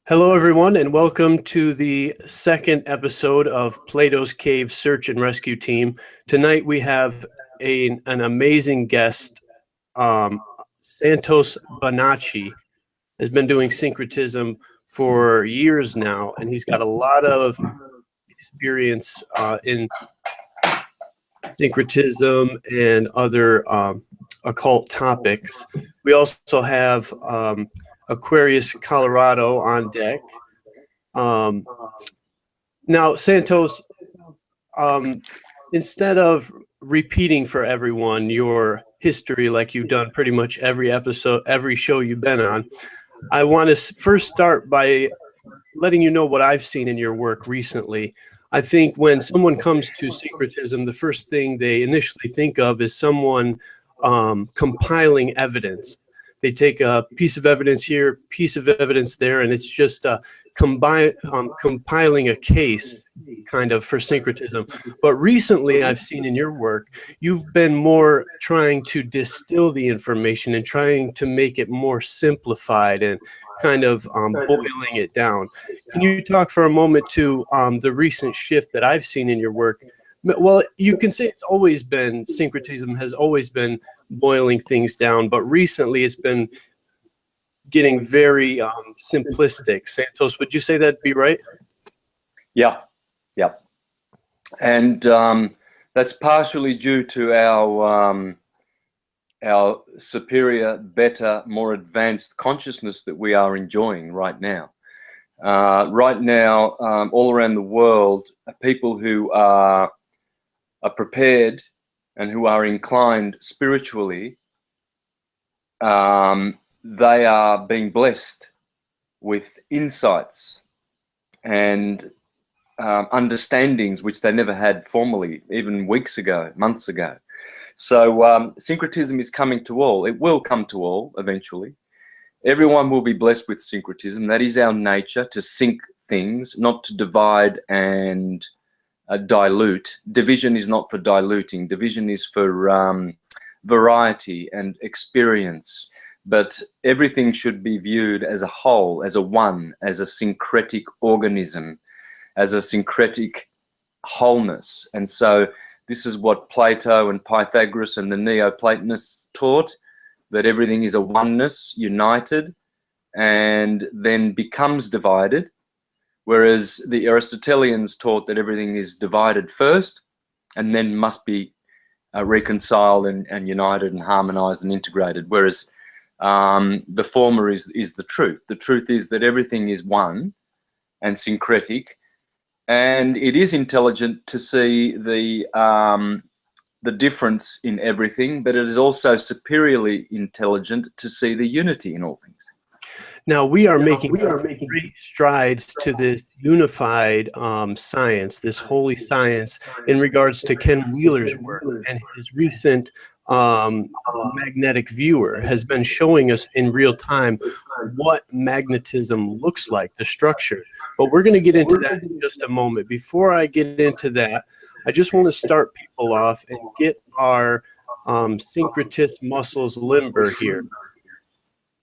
Hello, everyone, and welcome to the second episode of Plato's Cave Search and Rescue Team. Tonight we have an amazing guest. Santos Bonacci has been doing syncretism for years now, and he's got a lot of experience in syncretism and other occult topics. We also have Aquarius Colorado on deck. Now, Santos, instead of repeating for everyone your history like you've done pretty much every episode, every show you've been on, I want to first start by letting you know what I've seen in your work recently. I think when someone comes to syncretism, the first thing they initially think of is someone compiling evidence. They take a piece of evidence here, piece of evidence there, and it's just compiling a case kind of for syncretism. But recently I've seen in your work, you've been more trying to distill the information and trying to make it more simplified and kind of boiling it down. Can you talk for a moment to the recent shift that I've seen in your work? Well, you can say it's always been, syncretism has always been boiling things down, but recently it's been getting very simplistic. Santos, would you say that'd be right? Yeah. And that's partially due to our superior, better, more advanced consciousness that we are enjoying right now. All around the world, people who are prepared and who are inclined spiritually, they are being blessed with insights and understandings which they never had formerly, even weeks ago, months ago. So syncretism is coming to all. It will come to all eventually. Everyone will be blessed with syncretism. That is our nature, to sync things, not to divide and dilute. Division is not for diluting. Division is for variety and experience. But everything should be viewed as a whole, as a one, as a syncretic organism, as a syncretic wholeness. And so this is what Plato and Pythagoras and the Neoplatonists taught, that everything is a oneness, united, and then becomes divided. Whereas the Aristotelians taught that everything is divided first and then must be reconciled and united and harmonized and integrated. Whereas the former is the truth. The truth is that everything is one and syncretic, and it is intelligent to see the difference in everything, but it is also superiorly intelligent to see the unity in all things. Now we are making great strides to this unified science, this holy science, in regards to Ken Wheeler's work, and his recent magnetic viewer has been showing us in real time what magnetism looks like, the structure. But we're going to get into that in just a moment. Before I get into that, I just want to start people off and get our syncretist muscles limber here.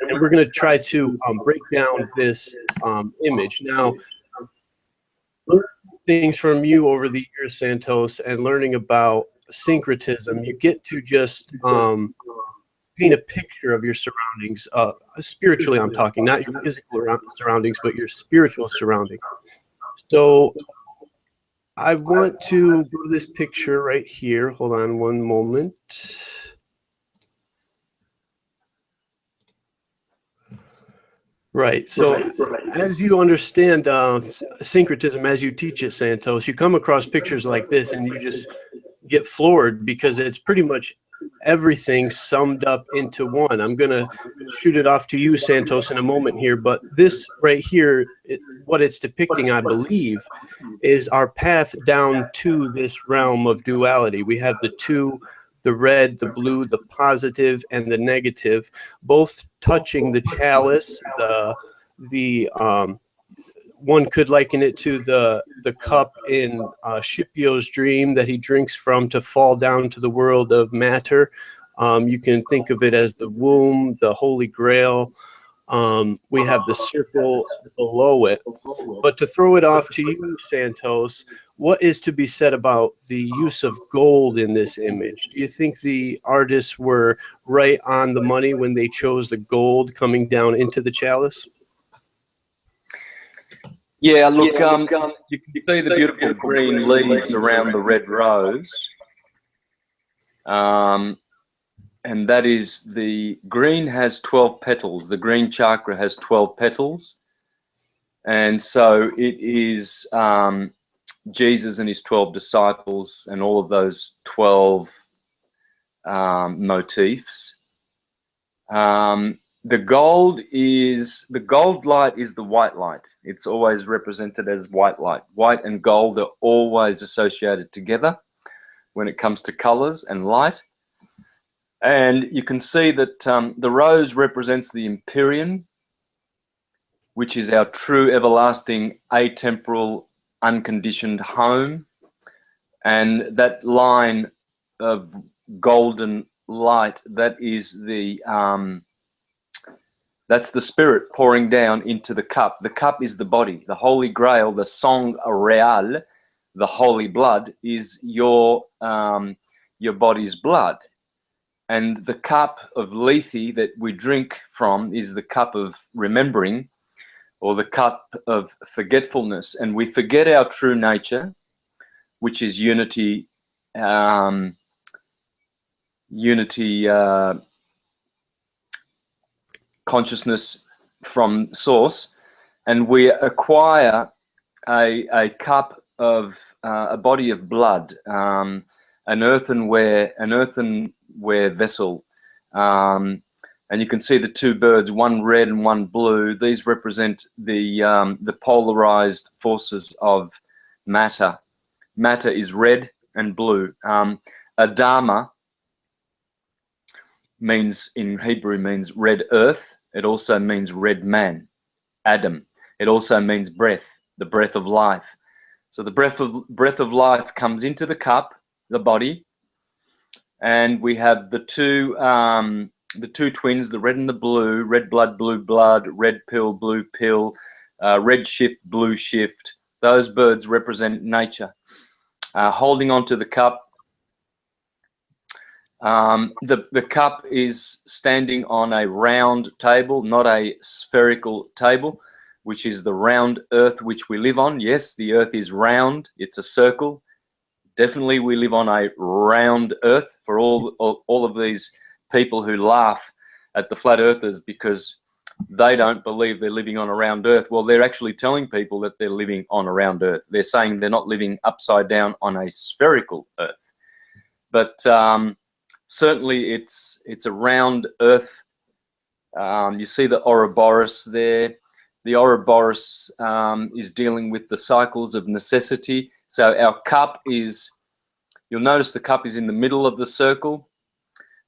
And we're going to try to break down this image. Now, learning things from you over the years, Santos, and learning about syncretism, you get to just paint a picture of your surroundings. Spiritually, I'm talking, not your physical surroundings, but your spiritual surroundings. So I want to go to this picture right here. Hold on one moment. Right. So as you understand syncretism, as you teach it, Santos, you come across pictures like this and you just get floored, because it's pretty much everything summed up into one. I'm going to shoot it off to you, Santos, in a moment here, but this right here, what it's depicting, I believe, is our path down to this realm of duality. We have the two, the red, the blue, the positive, and the negative, both touching the chalice. One could liken it to the cup in Scipio's dream that he drinks from to fall down to the world of matter. You can think of it as the womb, the Holy Grail, We have the circle below it. But to throw it off to you, Santos, what is to be said about the use of gold in this image? Do you think the artists were right on the money when they chose the gold coming down into the chalice? Yeah, look, you can see the beautiful green leaves around the red rose. And that is, the green has 12 petals. The green chakra has 12 petals. And so it is Jesus and his 12 disciples and all of those 12 motifs. The gold light is the white light. It's always represented as white light. White and gold are always associated together when it comes to colors and light. And you can see that the rose represents the Empyrean, which is our true, everlasting, atemporal, unconditioned home. And that line of golden light, that is the that's the spirit pouring down into the cup. The cup is the body. The Holy Grail, the sang real, the holy blood, is your body's blood. And the cup of lethe that we drink from is the cup of remembering, or the cup of forgetfulness. And we forget our true nature, which is unity, consciousness from source, and we acquire a cup of a body of blood, an earthenware vessel, and you can see the two birds, one red and one blue. These represent the polarized forces of matter. Matter is red and blue. Adama means, in Hebrew, means red earth. It also means red man, Adam. It also means breath, the breath of life. So the breath of life comes into the cup, the body, and we have the two twins, the red and the blue, red blood, blue blood, red pill, blue pill, red shift, blue shift. Those birds represent nature. Holding on to the cup, the cup is standing on a round table, not a spherical table, which is the round earth which we live on. Yes, the earth is round. It's a circle. Definitely we live on a round earth. For all of these people who laugh at the flat earthers because they don't believe they're living on a round earth, well, they're actually telling people that they're living on a round earth. They're saying they're not living upside down on a spherical earth. But certainly it's a round earth. You see the Ouroboros there. The Ouroboros is dealing with the cycles of necessity. So our cup is, you'll notice the cup is in the middle of the circle.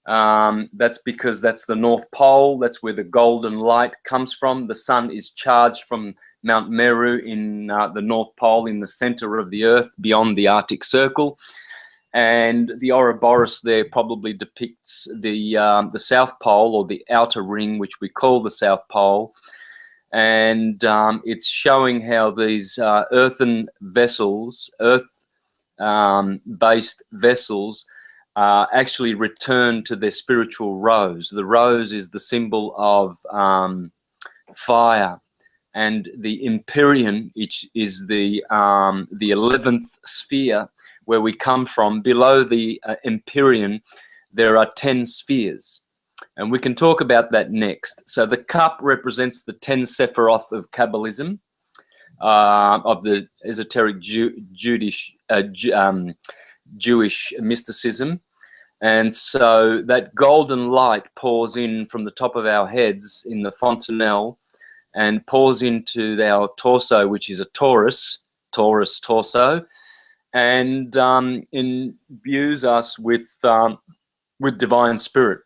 That's because that's the North Pole. That's where the golden light comes from. The sun is charged from Mount Meru in the North Pole, in the center of the earth, beyond the Arctic Circle. And the Ouroboros there probably depicts the South Pole, or the outer ring, which we call the South Pole. And it's showing how these earthen vessels, earth-based vessels, actually return to their spiritual rose. The rose is the symbol of fire, and the Empyrean, which is the 11th sphere, where we come from. Below the Empyrean, there are 10 spheres. And we can talk about that next. So the cup represents the 10 Sephiroth of Kabbalism, of the esoteric Jewish mysticism. And so that golden light pours in from the top of our heads in the fontanelle and pours into our torso, which is a Taurus torso, and imbues us with divine spirit.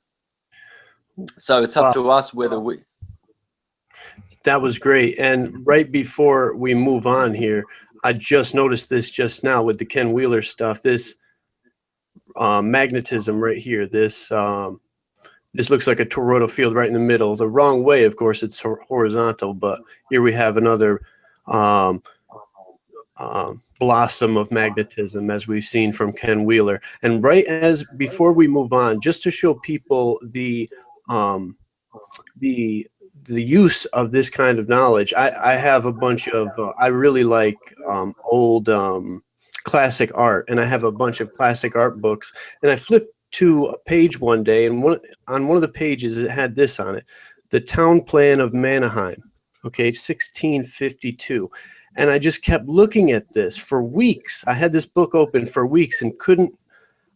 So it's up to us whether we... That was great. And right before we move on here, I just noticed this just now with the Ken Wheeler stuff, this magnetism right here, this This looks like a toroidal field right in the middle. The wrong way, of course, it's horizontal, but here we have another um, blossom of magnetism, as we've seen from Ken Wheeler. And right as before we move on, just to show people the use of this kind of knowledge, I have a bunch of I really like old classic art, and I have a bunch of classic art books, and I flipped to a page one day, and on one of the pages it had this on it: the town plan of Mannheim, okay, 1652. And I just kept looking at this for weeks. I had this book open for weeks and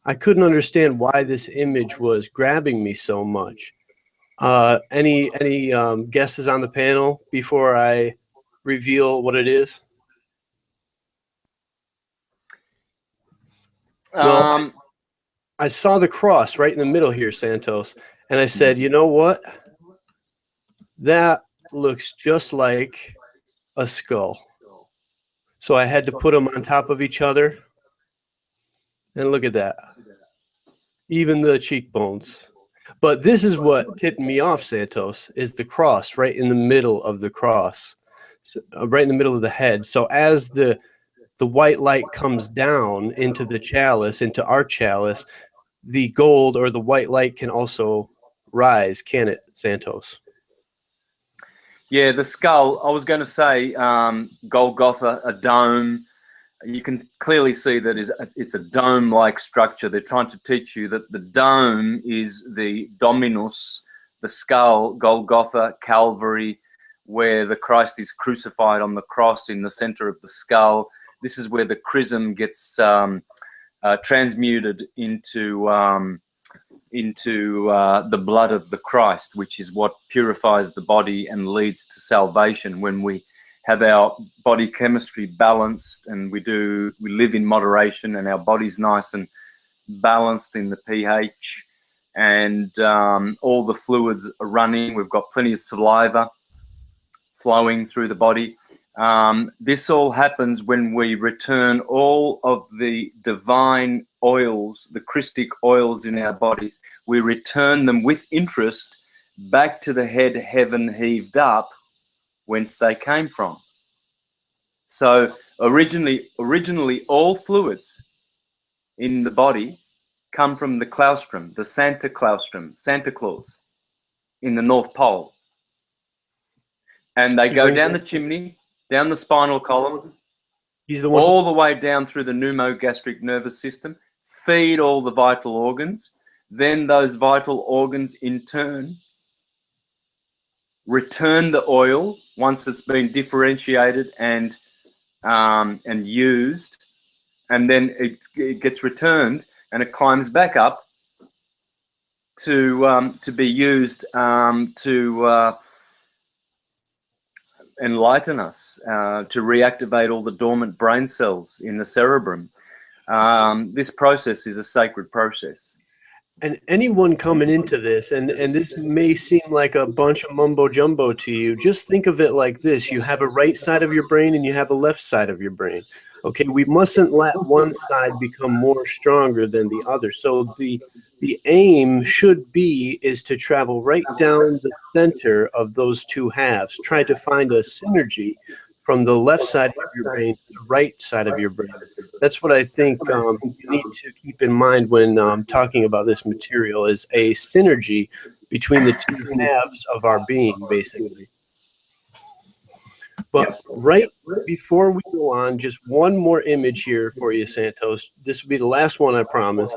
I couldn't understand why this image was grabbing me so much. Any guesses on the panel before I reveal what it is? Well, I saw the cross right in the middle here, Santos, and I said, you know what? That looks just like a skull. So I had to put them on top of each other, and look at that. Even the cheekbones. But this is what tipped me off, Santos, is the cross right in the middle of the cross, so, right in the middle of the head. So as the white light comes down into the chalice, into our chalice, the gold or the white light can also rise, can it, Santos? Yeah, the skull. I was going to say Golgotha, a dome. You can clearly see that it's a dome-like structure. They're trying to teach you that the dome is the dominus, the skull, Golgotha, Calvary, where the Christ is crucified on the cross in the center of the skull. This is where the chrism gets transmuted into the blood of the Christ, which is what purifies the body and leads to salvation. When we have our body chemistry balanced and we live in moderation and our body's nice and balanced in the pH, and all the fluids are running, we've got plenty of saliva flowing through the body. This all happens when we return all of the divine oils, the Christic oils in our bodies. We return them with interest back to the head heaven heaved up, whence they came from. So originally all fluids in the body come from the claustrum, the Santa claustrum, Santa Claus in the North Pole. And they go down the chimney, down the spinal column, He's the one all the way down through the pneumogastric nervous system, feed all the vital organs. Then those vital organs in turn return the oil once it's been differentiated and used, and then it gets returned and it climbs back up to be used to enlighten us, to reactivate all the dormant brain cells in the cerebrum. This process is a sacred process. And anyone coming into this, and this may seem like a bunch of mumbo jumbo to you, just think of it like this: you have a right side of your brain and you have a left side of your brain. Okay, we mustn't let one side become more stronger than the other. So the aim should be is to travel right down the center of those two halves. Try to find a synergy from the left side of your brain to the right side of your brain. That's what I think you need to keep in mind when talking about this material, is a synergy between the two halves of our being, basically. But right before we go on, just one more image here for you, Santos. This will be the last one, I promise.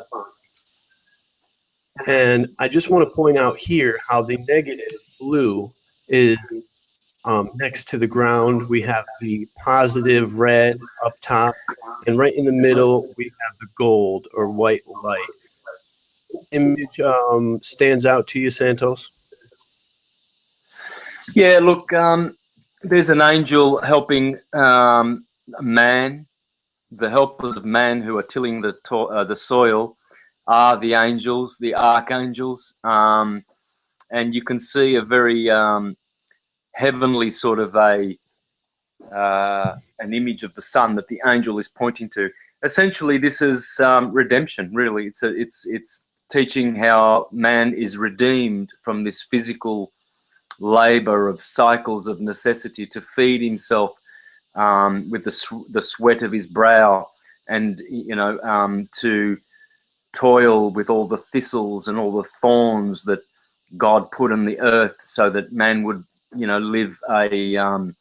And I just want to point out here how the negative blue is next to the ground. We have the positive red up top, and right in the middle we have the gold or white light. Image stands out to you, Santos? Yeah, look, there's an angel helping man. The helpers of man who are tilling the soil are the angels, the archangels, and you can see a very heavenly sort of an image of the sun that the angel is pointing to. Essentially, this is redemption. Really, it's teaching how man is redeemed from this physical labor of cycles of necessity to feed himself with the sweat of his brow, and to toil with all the thistles and all the thorns that God put on the earth, so that man would live a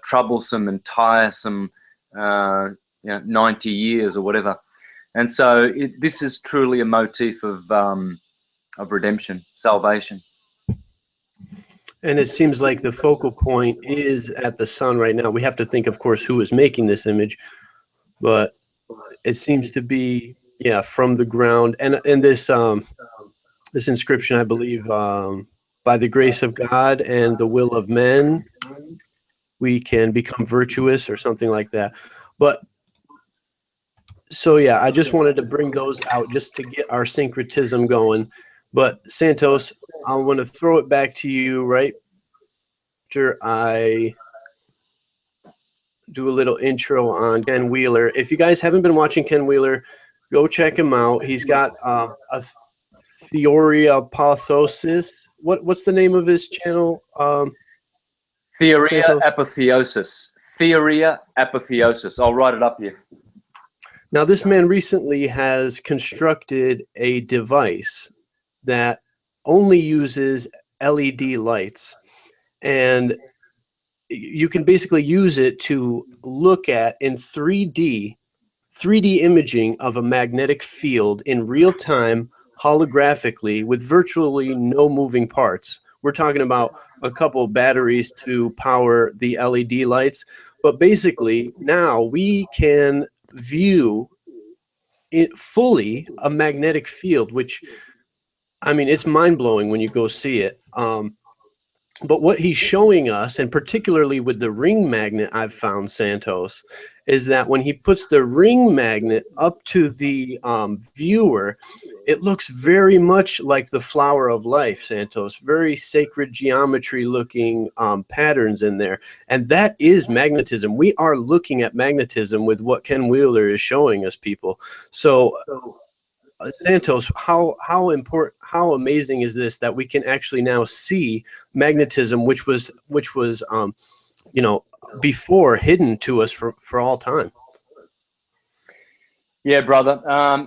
troublesome and tiresome 90 years or whatever. And so this is truly a motif of redemption, salvation. And it seems like the focal point is at the sun right now. We have to think, of course, who is making this image, but it seems to be, from the ground. And this this inscription, I believe, by the grace of God and the will of men, we can become virtuous, or something like that. But so, I just wanted to bring those out just to get our syncretism going. But Santos, I want to throw it back to you right after I do a little intro on Ken Wheeler. If you guys haven't been watching Ken Wheeler, go check him out. He's got a Theoria Pathosis. What's the name of his channel? Theoria Apotheosis. Theoria Apotheosis. I'll write it up here. Now, this man recently has constructed a device that only uses LED lights, and you can basically use it to look at in 3D imaging of a magnetic field in real time, holographically, with virtually no moving parts. We're talking about a couple of batteries to power the LED lights, but basically now we can view it fully a magnetic field, which, I mean, it's mind-blowing when you go see it. But what he's showing us, and particularly with the ring magnet, I've found, Santos, is that when he puts the ring magnet up to the viewer, it looks very much like the flower of life, Santos. Very sacred geometry looking patterns in there. And that is magnetism. We are looking at magnetism with what Ken Wheeler is showing us, people. So Santos, how important, how amazing is this that we can actually now see magnetism, which was before hidden to us for all time. Yeah, brother.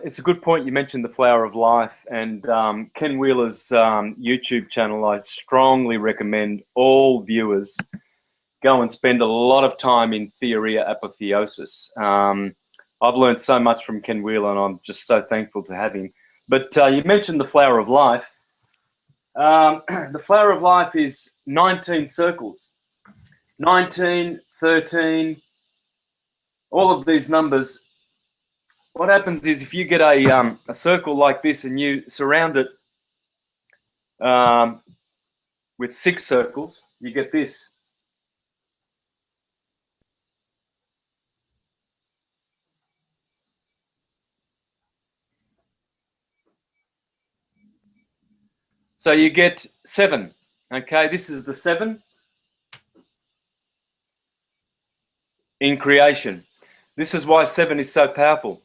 It's a good point. You mentioned the flower of life, and Ken Wheeler's YouTube channel. I strongly recommend all viewers go and spend a lot of time in Theoria Apotheosis. I've learned so much from Ken Wheeler, and I'm just so thankful to have him. But you mentioned the flower of life. The flower of life is 19 circles. 19, 13, all of these numbers. What happens is if you get a circle like this and you surround it with 6 circles, you get this. So you get 7. Okay, this is the 7 in creation. This is why 7 is so powerful,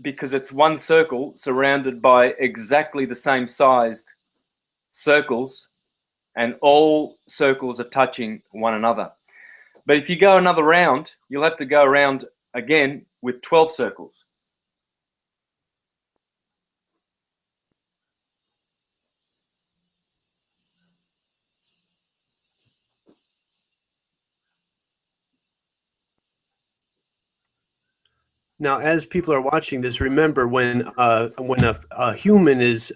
because it's one circle surrounded by exactly the same sized circles, and all circles are touching one another. But if you go another round, you'll have to go around again with 12 circles. Now, as people are watching this, remember when a human is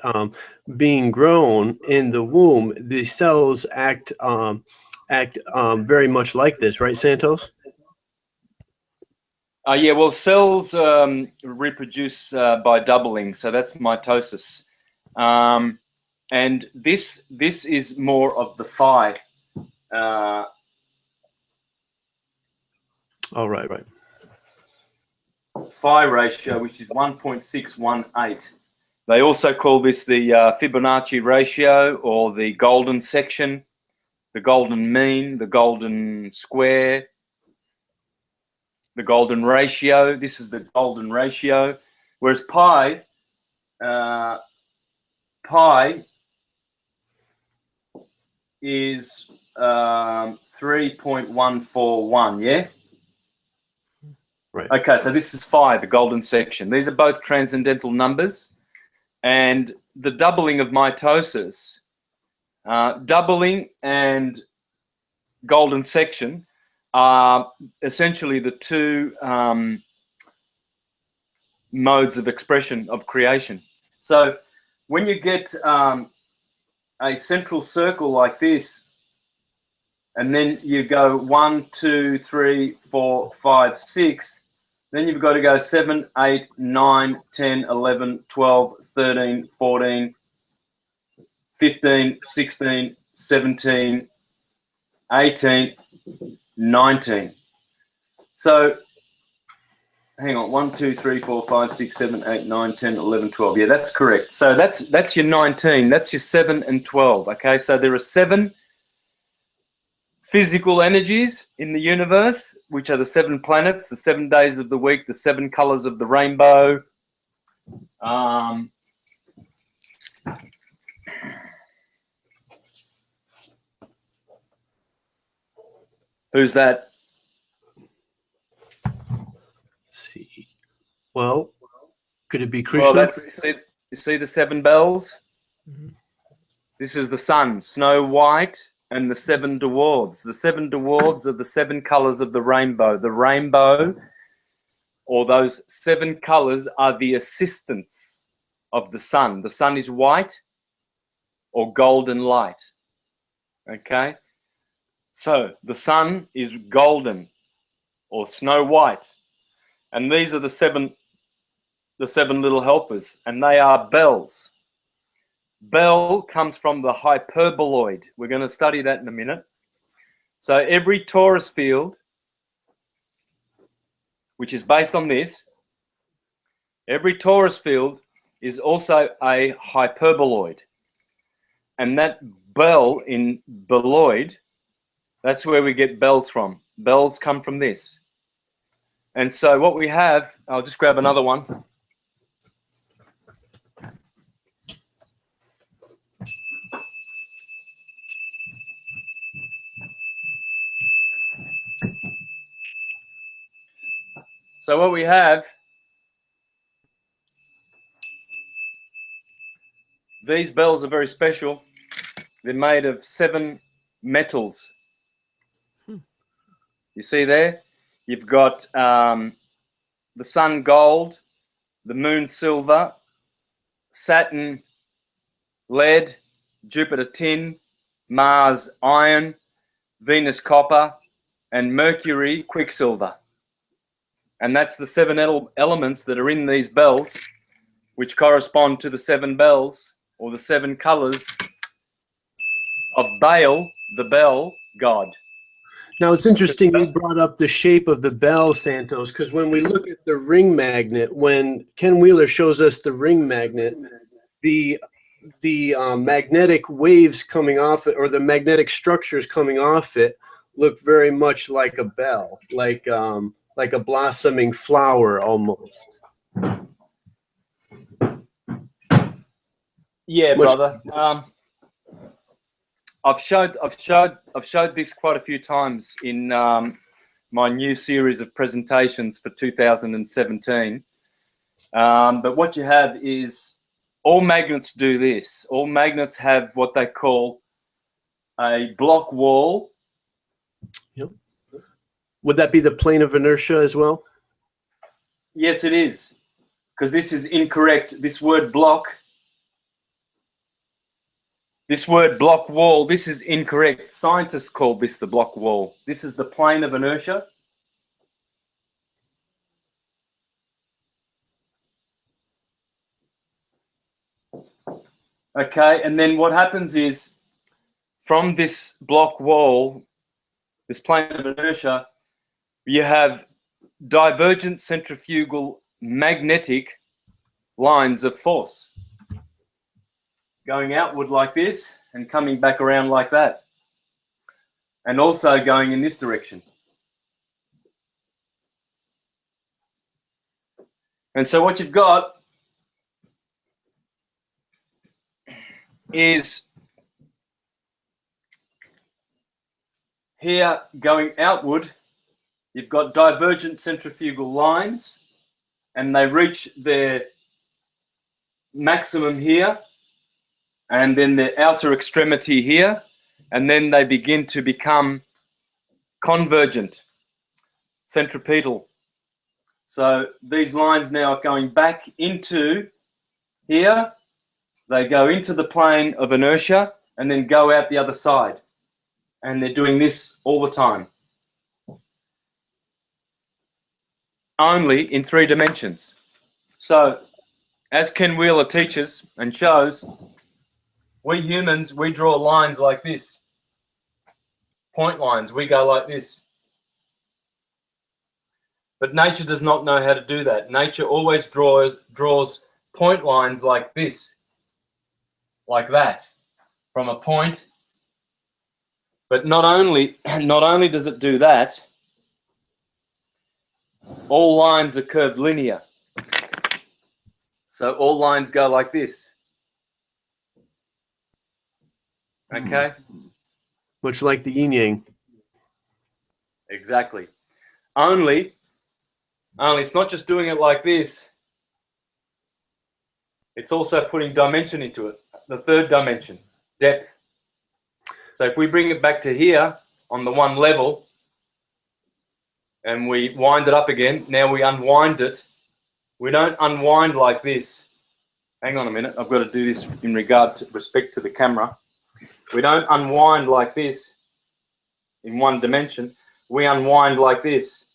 being grown in the womb, the cells act very much like this, right, Santos? Yeah, well, cells reproduce by doubling, so that's mitosis, and this is more of the phi. Oh, right. Phi ratio, which is 1.618. They also call this the Fibonacci ratio, or the golden section, the golden mean, the golden square, the golden ratio. This is the golden ratio, whereas pi pi is 3.141, yeah? Right. Okay, so this is phi, the golden section. These are both transcendental numbers. And the doubling of mitosis, doubling and golden section are essentially the two modes of expression of creation. So when you get a central circle like this, and then you go 1, 2, 3, 4, 5, 6, then you've got to go 7, 8, 9, 10, 11, 12, 13, 14, 15, 16, 17, 18, 19. So hang on, 1, 2, 3, 4, 5, 6, 7, 8, 9, 10, 11, 12. Yeah, that's correct. So that's your 19. That's your 7 and 12. Okay, so there are 7 physical energies in the universe, which are the 7 planets, the 7 days of the week, the 7 colors of the rainbow. Who's that? Let's see. Well, could it be Krishna? Well, that's you see the 7 bells? Mm-hmm. This is the sun, Snow White, and the 7 dwarves. The 7 dwarves are the 7 colors of the rainbow. The rainbow, or those 7 colors, are the assistants of the sun. The sun is white or golden light. Okay? So the sun is golden or snow white. And these are the 7 little helpers, and they are bells. Bell comes from the hyperboloid. We're going to study that in a minute. So every torus field, which is based on this, every torus field is also a hyperboloid. And that bell in boloid, that's where we get bells from. Bells come from this. And so what we have, I'll just grab another one. So what we have, these bells are very special. They're made of 7 metals. You see there? You've got the sun gold, the moon silver, Saturn lead, Jupiter tin, Mars iron, Venus copper, and Mercury quicksilver. And that's the 7 elements that are in these bells, which correspond to the 7 bells, or the 7 colors of Baal, the bell god. Now, it's interesting you brought up the shape of the bell, Santos, because when we look at the ring magnet, when Ken Wheeler shows us the ring magnet, the magnetic waves coming off it, or the magnetic structures coming off it, look very much like a bell, like a blossoming flower almost. Yeah, brother. I've showed this quite a few times in my new series of presentations for 2017. But what you have is all magnets do this. All magnets have what they call a block wall. Yep. Would that be the plane of inertia as well? Yes, it is, because this is incorrect. This word block wall, this is incorrect. Scientists call this the block wall. This is the plane of inertia. Okay, and then what happens is, from this block wall, this plane of inertia, you have divergent centrifugal magnetic lines of force going outward like this and coming back around like that, and also going in this direction. And so what you've got is here going outward. You've got divergent centrifugal lines, and they reach their maximum here, and then the outer extremity here, and then they begin to become convergent, centripetal. So these lines now are going back into here. They go into the plane of inertia and then go out the other side. And they're doing this all the time. Only in 3 dimensions. So, as Ken Wheeler teaches and shows, we humans, we draw lines like this. Point lines, we go like this. But nature does not know how to do that. Nature always draws point lines like this, like that, from a point. But not only does it do that, all lines are curved linear. So all lines go like this. Okay? Much like the yin yang. Exactly. Only it's not just doing it like this. It's also putting dimension into it. The 3rd dimension, depth. So if we bring it back to here on the one level and we wind it up again, now we unwind it. We don't unwind like this. Hang on a minute. I've got to do this in respect to the camera. We don't unwind like this in one dimension. We unwind like this.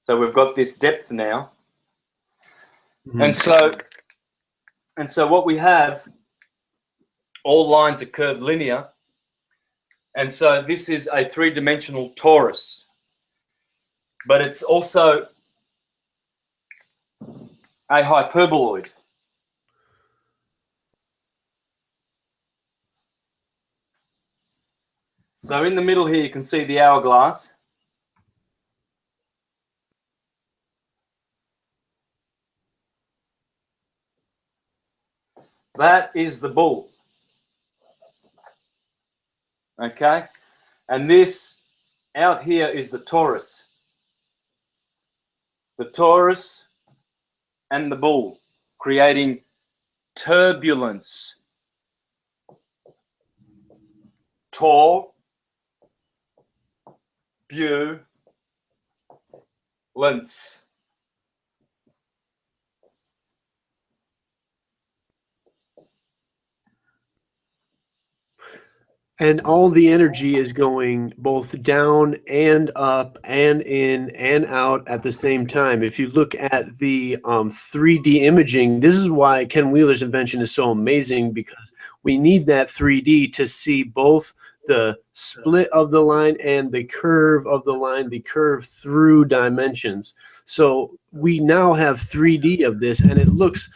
So we've got this depth now. And so what we have, all lines are curved linear. And so this is a 3-dimensional torus. But it's also a hyperboloid. So in the middle here, you can see the hourglass. That is the bull. Okay? And this out here is the torus. The torus and the bull, creating turbulence. Turbulence. And all the energy is going both down and up and in and out at the same time. If you look at the 3D imaging, this is why Ken Wheeler's invention is so amazing, because we need that 3D to see both the split of the line and the curve of the line, the curve through dimensions. So we now have 3D of this, and it looks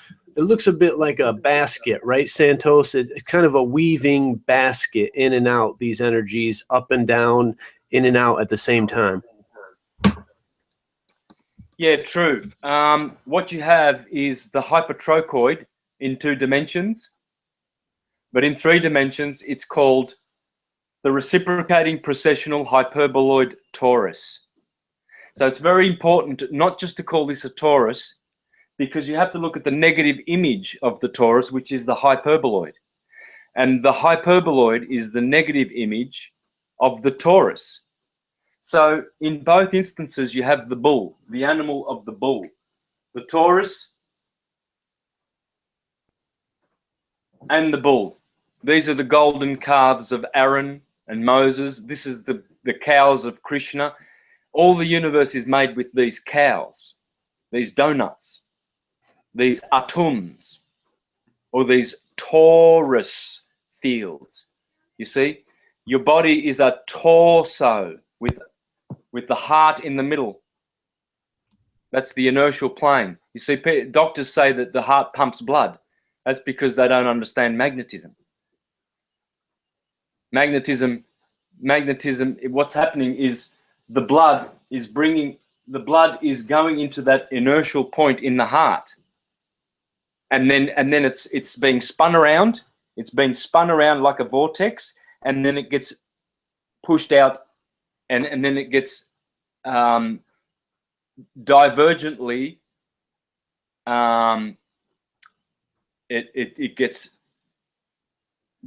a bit like a basket, right, Santos? It's kind of a weaving basket in and out, these energies up and down, in and out at the same time. Yeah, true. What you have is the hypertrochoid in 2 dimensions, but in 3 dimensions, it's called the reciprocating processional hyperboloid torus. So it's very important not just to call this a torus, because you have to look at the negative image of the torus, which is the hyperboloid. And the hyperboloid is the negative image of the torus. So in both instances, you have the bull, the animal of the bull. The torus and the bull. These are the golden calves of Aaron and Moses. This is the cows of Krishna. All the universe is made with these cows, these donuts, these atums, or these torus fields. You see, your body is a torso with the heart in the middle. That's the inertial plane. You see, doctors say that the heart pumps blood. That's because they don't understand magnetism. Magnetism, what's happening is the blood is going into that inertial point in the heart. and then it's being spun around. It's being spun around like a vortex, and then it gets pushed out, and then it gets divergently. It gets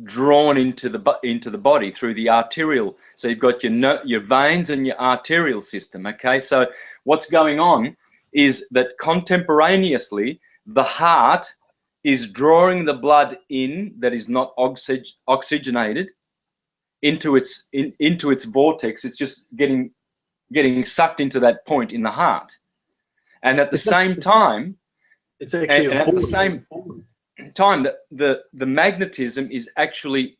drawn into the body through the arterial. So you've got your veins and your arterial system. Okay, so what's going on is that contemporaneously the heart is drawing the blood in that is not oxygenated into its vortex. It's just getting sucked into that point in the heart, and at the same time, it's actually and at the same time, the magnetism is actually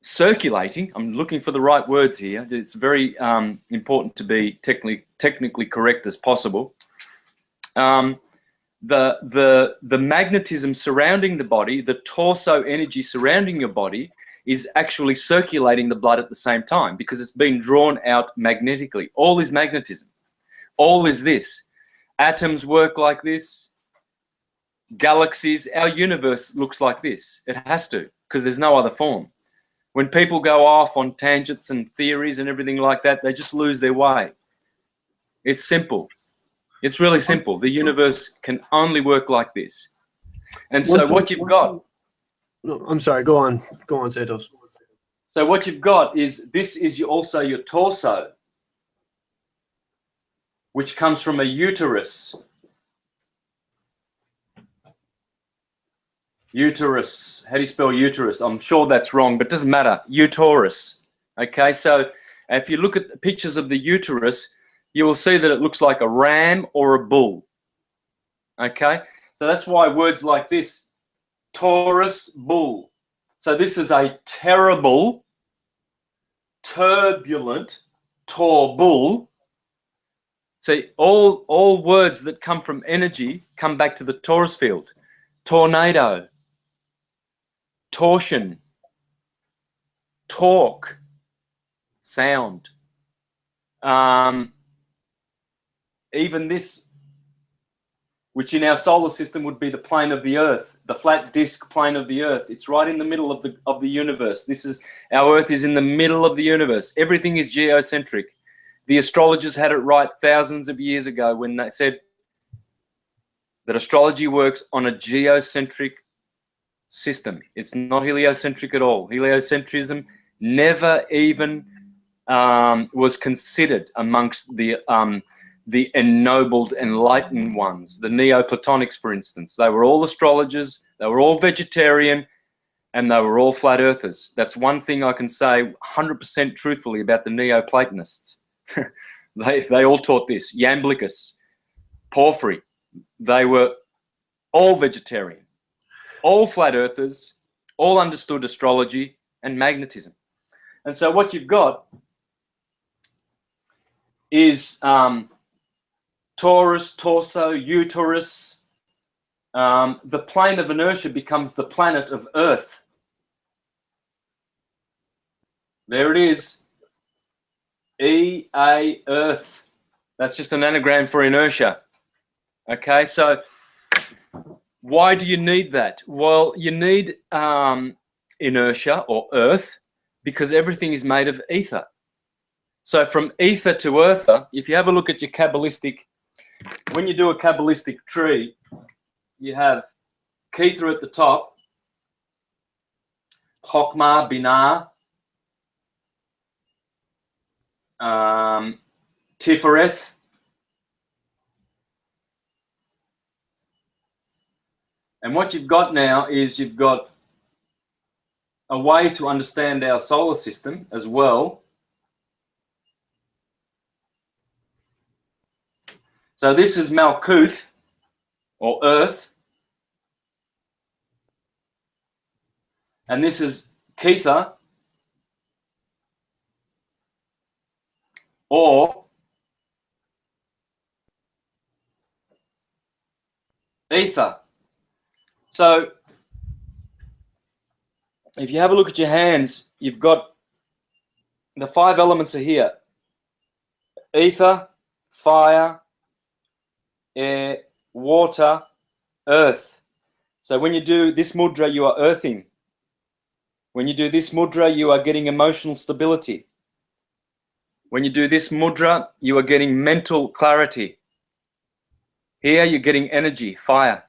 circulating. I'm looking for the right words here. It's very important to be technically correct as possible. The magnetism surrounding the body, the torso energy surrounding your body, is actually circulating the blood at the same time, because it's being drawn out magnetically. All is magnetism. All is this. Atoms work like this. Galaxies, our universe looks like this. It has to, because there's no other form. When people go off on tangents and theories and everything like that, they just lose their way. It's simple. It's really simple. The universe can only work like this. And so what you've got... No, I'm sorry. Go on, Santos. So what you've got is, this is also your torso, which comes from a uterus. Uterus. How do you spell uterus? I'm sure that's wrong, but it doesn't matter. Uterus. Okay, so if you look at the pictures of the uterus, you will see that it looks like a ram or a bull. Okay, so that's why words like this, Taurus, bull. So this is a terrible, turbulent, bull. See, all words that come from energy come back to the Taurus field. Tornado, torsion, torque, sound. Even this, which in our solar system would be the plane of the Earth, the flat disk plane of the Earth. It's right in the middle of the universe. Our Earth is in the middle of the universe. Everything is geocentric. The astrologers had it right thousands of years ago when they said that astrology works on a geocentric system. It's not heliocentric at all. Heliocentrism never even was considered amongst the ennobled, enlightened ones, the Neoplatonics, for instance. They were all astrologers, they were all vegetarian, and they were all flat earthers. That's one thing I can say 100% truthfully about the Neoplatonists. They all taught this. Iamblichus, Porphyry, they were all vegetarian, all flat earthers, all understood astrology and magnetism. And so what you've got is Taurus, torso, uterus. The plane of inertia becomes the planet of Earth. There it is. EA, Earth. That's just an anagram for inertia. Okay, so why do you need that? Well, you need inertia or Earth because everything is made of ether. So from ether to earther, if you have a look at your Kabbalistic, when you do a Kabbalistic tree, you have Kether at the top, Chokmah, Binah, Tifereth, and what you've got now is you've got a way to understand our solar system as well. So this is Malkuth, or Earth, and this is Kether, or ether. So if you have a look at your hands, you've got the 5 elements are here: ether, fire, air, water, earth. So when you do this mudra, you are earthing. When you do this mudra, you are getting emotional stability. When you do this mudra, you are getting mental clarity. Here, you're getting energy, fire.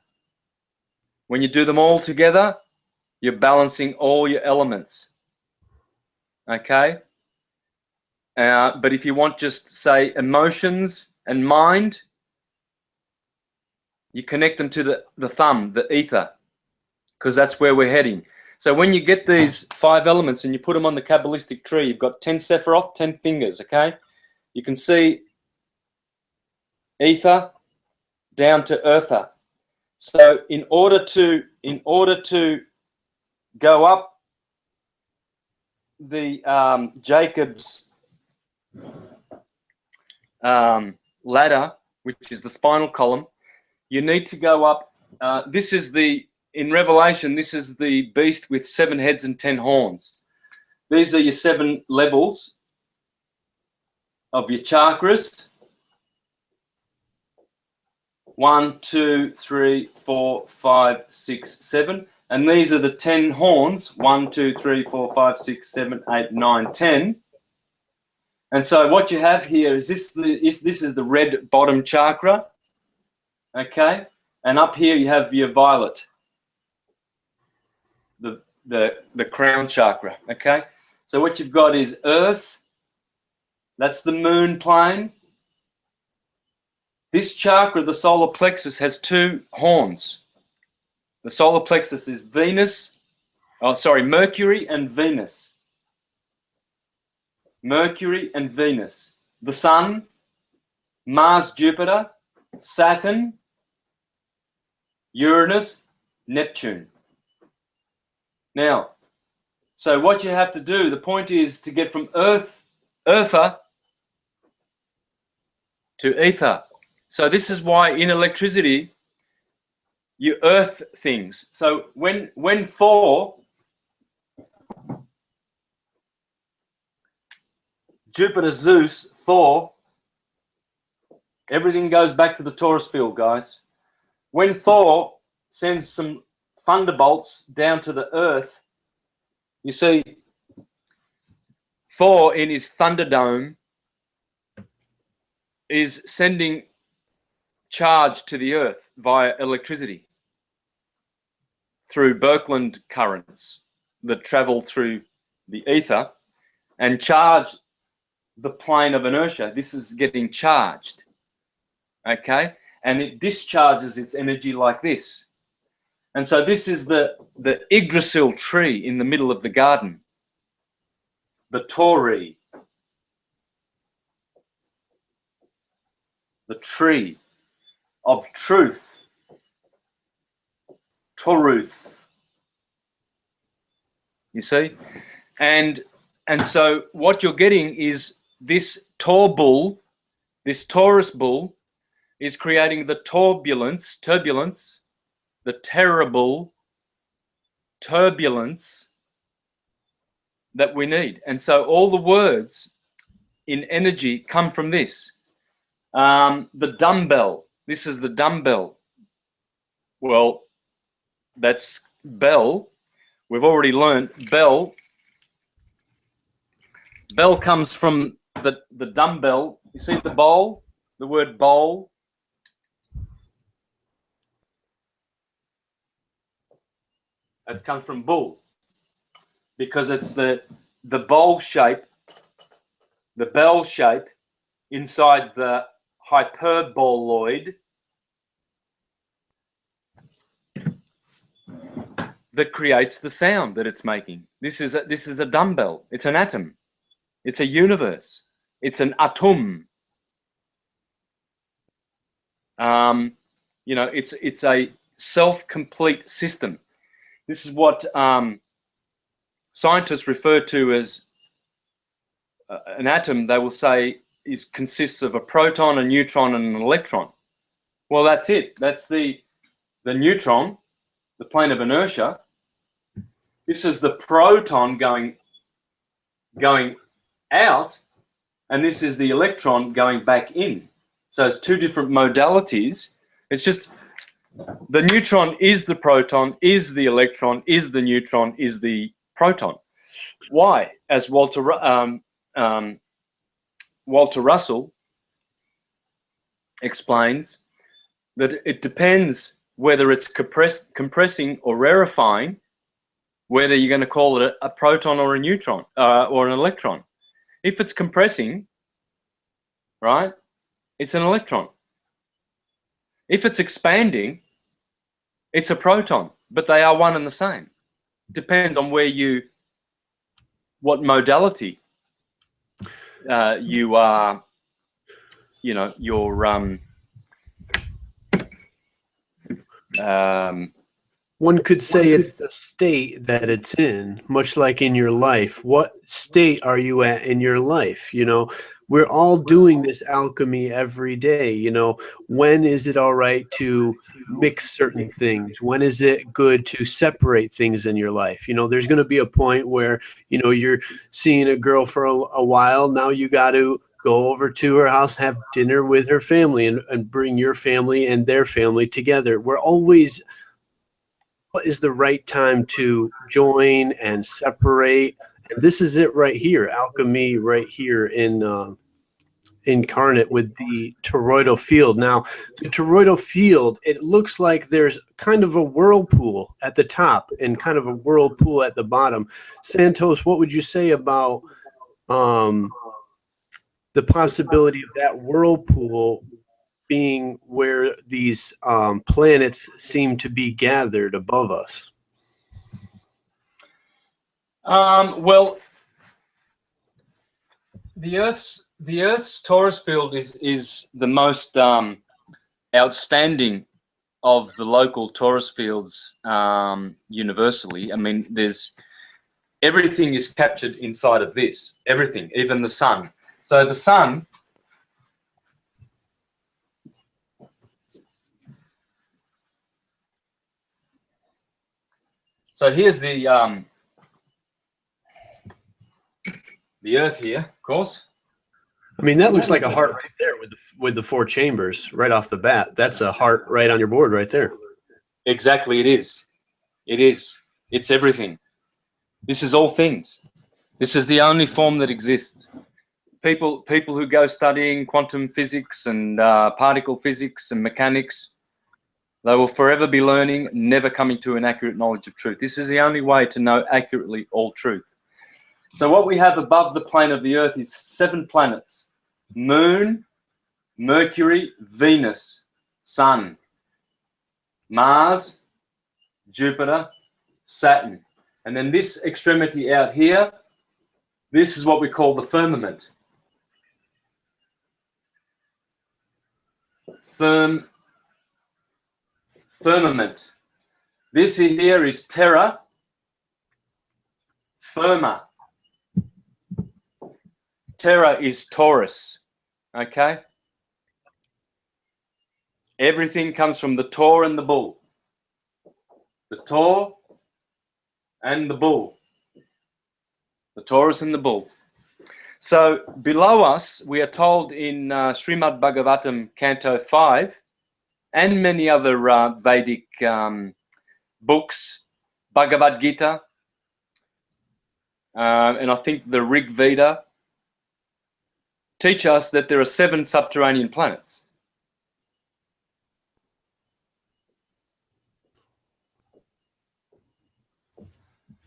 When you do them all together, you're balancing all your elements. Okay? But if you want just, say, emotions and mind, you connect them to the thumb, the ether, because that's where we're heading. So when you get these 5 elements and you put them on the Kabbalistic tree, you've got 10 Sephiroth, 10 fingers, okay? You can see ether down to earther. So in order to go up the Jacob's ladder, which is the spinal column, you need to go up. This is in Revelation, this is the beast with 7 heads and 10 horns. These are your 7 levels of your chakras. 1, 2, 3, 4, 5, 6, 7. And these are the 10 horns. 1, 2, 3, 4, 5, 6, 7, 8, 9, 10. And so what you have here is this is the red bottom chakra. Okay? And up here you have your violet. The crown chakra. Okay? So what you've got is earth. That's the moon plane. This chakra, the solar plexus, has 2 horns. The solar plexus is Mercury and Venus. Mercury and Venus. The Sun, Mars, Jupiter, Saturn, Uranus, Neptune. Now, so what you have to do, the point is to get from earther to ether. So this is why in electricity, you earth things. So when Thor, Jupiter, Zeus, Thor, everything goes back to the Taurus field, guys. When Thor sends some thunderbolts down to the earth, you see Thor in his Thunderdome is sending charge to the earth via electricity through Birkeland currents that travel through the ether and charge the plane of inertia. This is getting charged, okay? And it discharges its energy like this. And so this is the Yggdrasil tree in the middle of the garden, the Torii, the tree of truth, Toruth. You see? And so what you're getting is this Tor bull, this Taurus bull, is creating the turbulence, the terrible turbulence that we need. And so all the words in energy come from this. The dumbbell. This is the dumbbell. Well, that's bell. We've already learned bell. Bell comes from the dumbbell. You see the bowl? The word bowl. That's come from bull, because it's the bowl shape, the bell shape inside the hyperboloid that creates the sound that it's making. This is a dumbbell. It's an atom. It's a universe. It's an atom. You know, it's a self-complete system. This is what scientists refer to as an atom. They will say consists of a proton, a neutron, and an electron. Well, that's it. That's the neutron, the plane of inertia. This is the proton going out, and this is the electron going back in. So it's two different modalities. It's just the neutron is the proton, is the electron, is the neutron, is the proton. Why? As Walter Russell explains, that it depends whether it's compressing or rarefying, whether you're going to call it a proton or a neutron or an electron. If it's compressing, right, it's an electron. If it's expanding, it's a proton, but they are one and the same. Depends on what modality you are, one could say it's the state that it's in, much like in your life. What state are you at in your life? We're all doing this alchemy every day. When is it all right to mix certain things? When is it good to separate things in your life? There's going to be a point where, you're seeing a girl for a while. Now you got to go over to her house, have dinner with her family, and bring your family and their family together. We're always, what is the right time to join and separate? And this is it right here, alchemy right here in incarnate with the toroidal field. Now, the toroidal field, it looks like there's kind of a whirlpool at the top and kind of a whirlpool at the bottom. Santos, what would you say about the possibility of that whirlpool being where these planets seem to be gathered above us? Well, the Earth's torus field is the most outstanding of the local torus fields universally. I mean, everything is captured inside of this. Everything, even the sun. So the sun. So here's the Earth here, of course. I mean, that looks like a heart right there with the four chambers right off the bat. That's a heart right on your board right there. Exactly, it is. It is. It's everything. This is all things. This is the only form that exists. People who go studying quantum physics and particle physics and mechanics, they will forever be learning, never coming to an accurate knowledge of truth. This is the only way to know accurately all truth. So what we have above the plane of the Earth is 7 planets: Moon, Mercury, Venus, Sun, Mars, Jupiter, Saturn. And then this extremity out here, this is what we call the firmament. Firmament. This here is terra firma. Terra is Taurus. Okay? Everything comes from the Taur and the Bull. The Taur and the Bull. The Taurus and the Bull. So below us, we are told in Srimad Bhagavatam, Canto 5, and many other Vedic books, Bhagavad Gita, and I think the Rig Veda, teach us that there are 7 subterranean planets.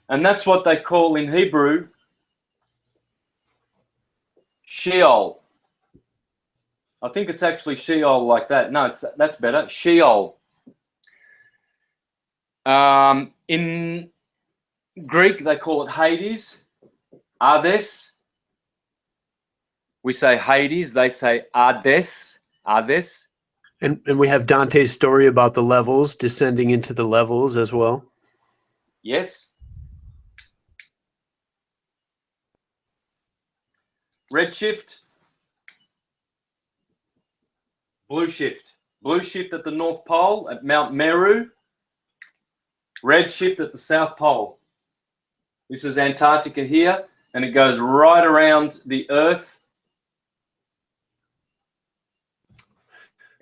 And that's what they call in Hebrew Sheol. I think it's actually Sheol like that. No, that's better. Sheol. In Greek, they call it Hades, Hades. We say Hades, they say Hades, Hades. And we have Dante's story about the levels, descending into the levels as well. Yes. Red shift, blue shift. Blue shift at the North Pole at Mount Meru. Red shift at the South Pole. This is Antarctica here, and it goes right around the Earth.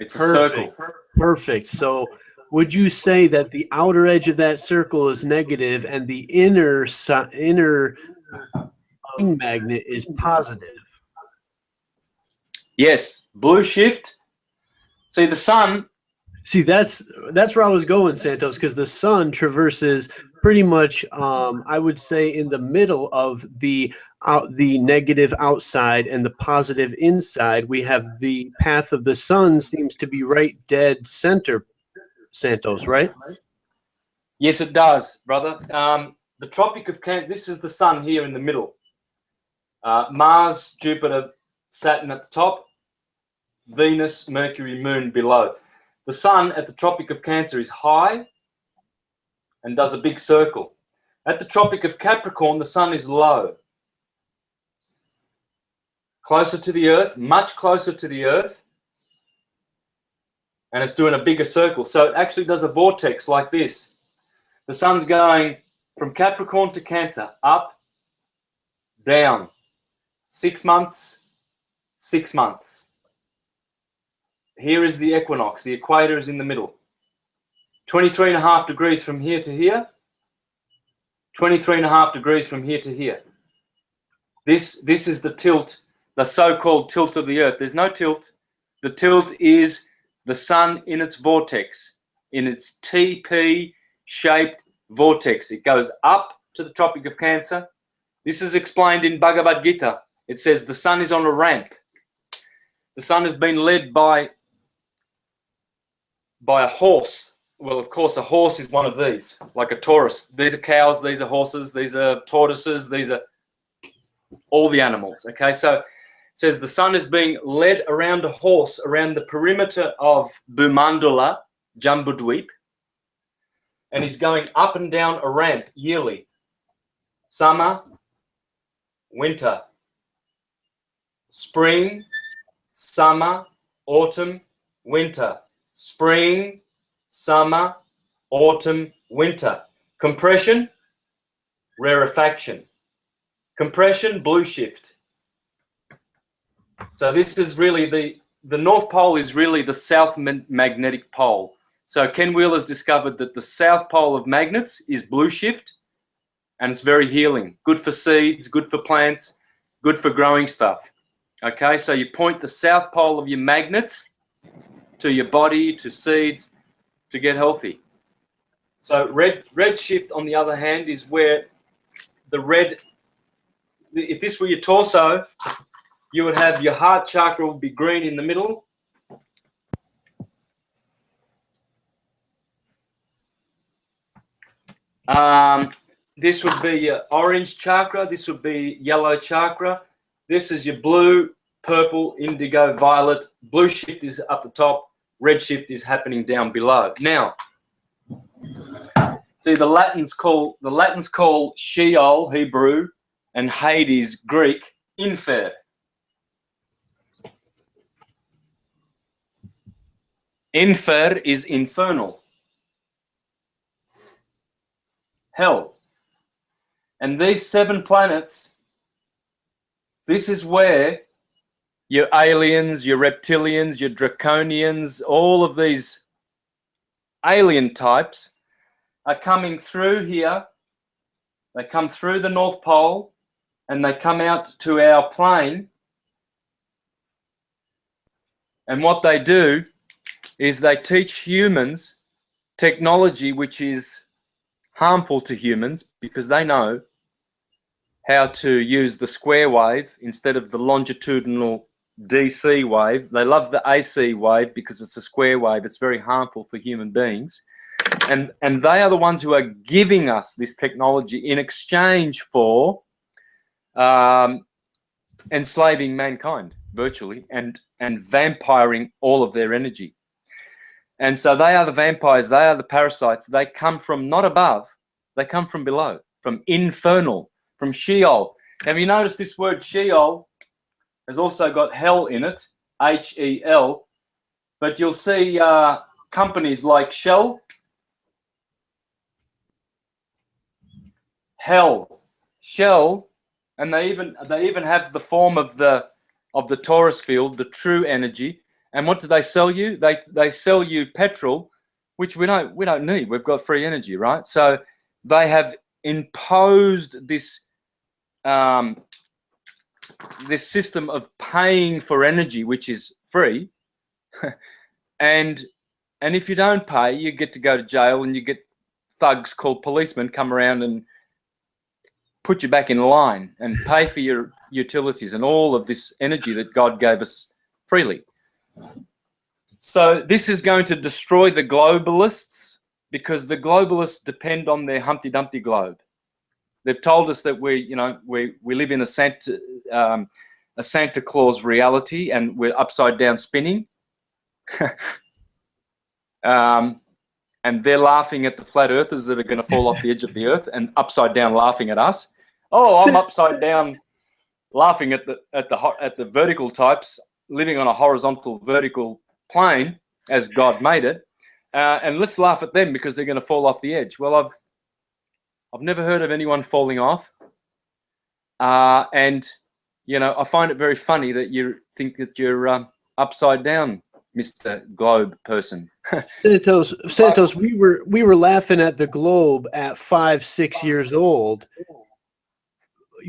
It's Perfect. a circle. Perfect. So would you say that the outer edge of that circle is negative and the inner ring magnet is positive? Yes, blue shift. See, the sun. See, that's where I was going, Santos, because the sun traverses pretty much, I would say, in the middle of the negative outside and the positive inside. We have the path of the sun seems to be right dead center, Santos, right? Yes, it does, brother. The Tropic of Cancer. This is the sun here in the middle. Mars, Jupiter, Saturn at the top. Venus, Mercury, Moon below. The sun at the Tropic of Cancer is high and does a big circle. At the Tropic of Capricorn, the sun is low. Closer to the Earth, much closer to the Earth. And it's doing a bigger circle. So it actually does a vortex like this. The sun's going from Capricorn to Cancer, up, down. 6 months, 6 months. Here is the equinox. The equator is in the middle. 23.5 degrees from here to here. 23.5 degrees from here to here. This is the tilt, the so-called tilt of the Earth. There's no tilt. The tilt is the sun in its vortex, in its TP-shaped vortex. It goes up to the Tropic of Cancer. This is explained in Bhagavad Gita. It says the sun is on a ramp. The sun has been led by a horse. Well, of course, a horse is one of these, like a Taurus. These are cows, these are horses, these are tortoises, these are all the animals. Okay, so it says the sun is being led around a horse around the perimeter of Bhumandala, Jambudweep, and he's going up and down a ramp yearly. Summer, winter, spring, summer, autumn, winter. Spring, summer, autumn, winter. Compression, rarefaction. Compression, blue shift. So this is really the North Pole is really the south magnetic pole. So Ken Wheeler's discovered that the south pole of magnets is blue shift, and it's very healing. Good for seeds, good for plants, good for growing stuff. Okay, so you point the south pole of your magnets to your body, to seeds, to get healthy. So red shift, on the other hand, is where the red, if this were your torso, you would have your heart chakra would be green in the middle. This would be your orange chakra. This would be yellow chakra. This is your blue, purple, indigo, violet. Blue shift is up the top. Red shift is happening down below. Now, see, the Latins call Sheol, Hebrew, and Hades, Greek, infer. Infer is infernal. Hell. And these 7 planets, this is where your aliens, your reptilians, your draconians, all of these alien types are coming through here. They come through the North Pole and they come out to our plane. And what they do is they teach humans technology which is harmful to humans, because they know how to use the square wave instead of the longitudinal DC wave. They love the AC wave because it's a square wave. It's very harmful for human beings. And they are the ones who are giving us this technology in exchange for enslaving mankind virtually and vampiring all of their energy. And so they are the vampires, they are the parasites. They come from not above, they come from below, from infernal, from Sheol. Have you noticed this word Sheol has also got hell in it, H-E-L, but you'll see companies like Shell, Shell, and they even have the form of the torus field, the true energy, And what do they sell you? They sell you petrol, which we don't need. We've got free energy, right? So they have imposed this this system of paying for energy, which is free, and if you don't pay, you get to go to jail, and you get thugs called policemen come around and put you back in line and pay for your utilities and all of this energy that God gave us freely. So this is going to destroy the globalists, because the globalists depend on their Humpty Dumpty globe. They've told us that we live in a Santa Claus reality, and we're upside down spinning. And they're laughing at the flat earthers that are going to fall off the edge of the earth, and upside down laughing at us. Oh, I'm upside down laughing at the vertical types living on a horizontal vertical plane as God made it, and let's laugh at them because they're going to fall off the edge. Well, I've never heard of anyone falling off, and I find it very funny that you think that you're upside down, Mr. Globe person. Santos, we were laughing at the globe at 5-6 years old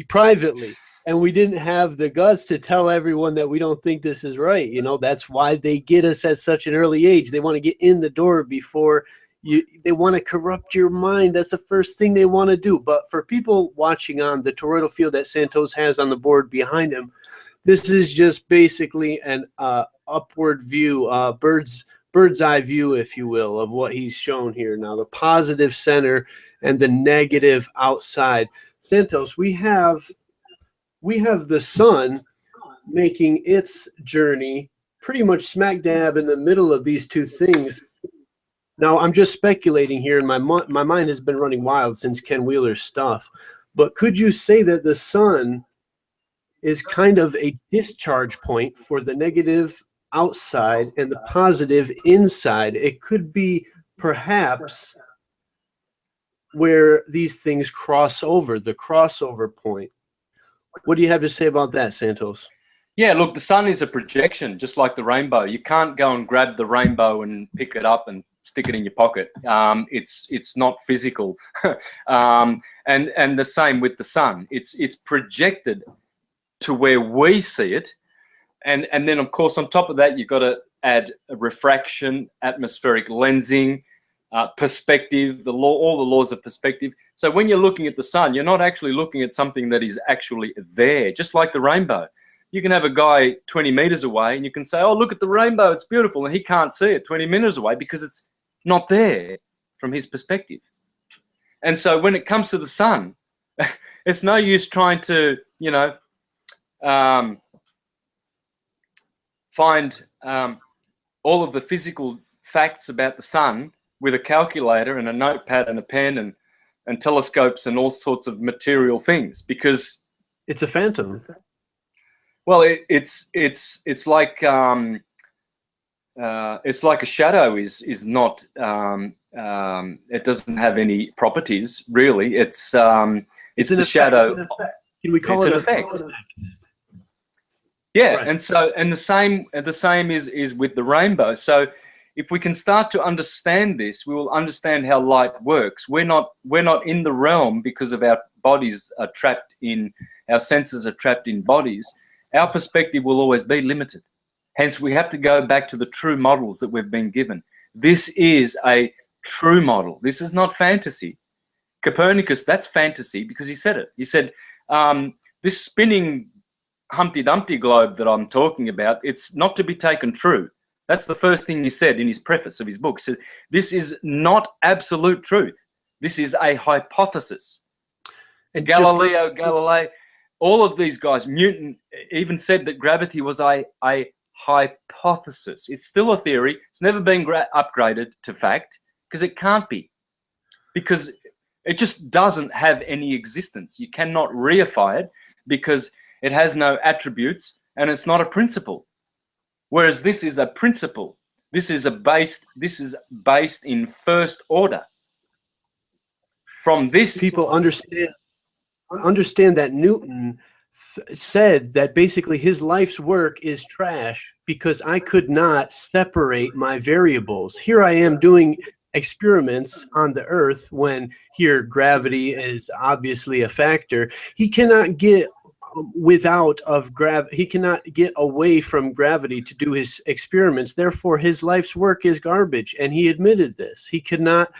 privately, and we didn't have the guts to tell everyone that we don't think this is right. That's why they get us at such an early age. They want to get in the door before they want to corrupt your mind. That's the first thing they want to do. But for people watching on the toroidal field that Santos has on the board behind him, this is just basically an upward view, bird's eye view, if you will, of what he's shown here. Now, the positive center and the negative outside. Santos, we have the sun making its journey pretty much smack dab in the middle of these two things. Now, I'm just speculating here, and my mind has been running wild since Ken Wheeler's stuff. But could you say that the sun is kind of a discharge point for the negative outside and the positive inside? It could be perhaps where these things cross over, the crossover point. What do you have to say about that, Santos? Yeah, look, the sun is a projection, just like the rainbow. You can't go and grab the rainbow and pick it up and stick it in your pocket. It's not physical. And the same with the sun. It's projected to where we see it. And then, of course, on top of that, you've got to add a refraction, atmospheric lensing, perspective, all the laws of perspective. So when you're looking at the sun, you're not actually looking at something that is actually there, just like the rainbow. You can have a guy 20 meters away and you can say, oh, look at the rainbow, it's beautiful. And he can't see it 20 meters away because it's not there from his perspective. And so when it comes to the sun, it's no use trying to, find all of the physical facts about the sun with a calculator and a notepad and a pen and telescopes and all sorts of material things, because it's a phantom. Well, it's like a shadow is not. It doesn't have any properties really. It's the shadow. Can we call it an effect? Yeah, right. And the same is with the rainbow. So if we can start to understand this, we will understand how light works. We're not in the realm because of our bodies are trapped in, our senses are trapped in bodies. Our perspective will always be limited. Hence, we have to go back to the true models that we've been given. This is a true model. This is not fantasy. Copernicus, that's fantasy because he said it. He said, this spinning Humpty Dumpty globe that I'm talking about, it's not to be taken true. That's the first thing he said in his preface of his book. He says, this is not absolute truth. This is a hypothesis. And Galileo, Galilei, all of these guys, Newton even said that gravity was a hypothesis. It's still a theory. It's never been upgraded to fact because it can't be, because it just doesn't have any existence. You cannot reify it because it has no attributes and it's not a principle. Whereas this is a principle. This is based in first order. From this, people understand that Newton said that basically his life's work is trash because I could not separate my variables. Here I am doing experiments on the earth when here gravity is obviously a factor. He cannot get he cannot get away from gravity to do his experiments. Therefore his life's work is garbage, and he admitted this. He could not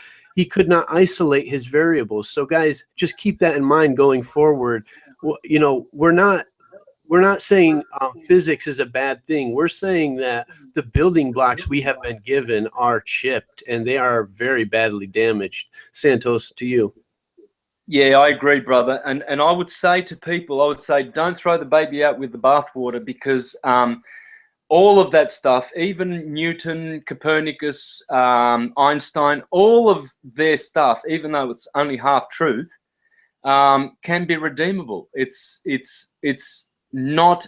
isolate his variables. So guys, just keep that in mind going forward. You know, we're not saying physics is a bad thing. We're saying that the building blocks we have been given are chipped, and they are very badly damaged. Santos, to you. Yeah, I agree, brother. And I would say to people, I would say, don't throw the baby out with the bathwater, because all of that stuff, even Newton, Copernicus, Einstein, all of their stuff, even though it's only half truth, can be redeemable. It's not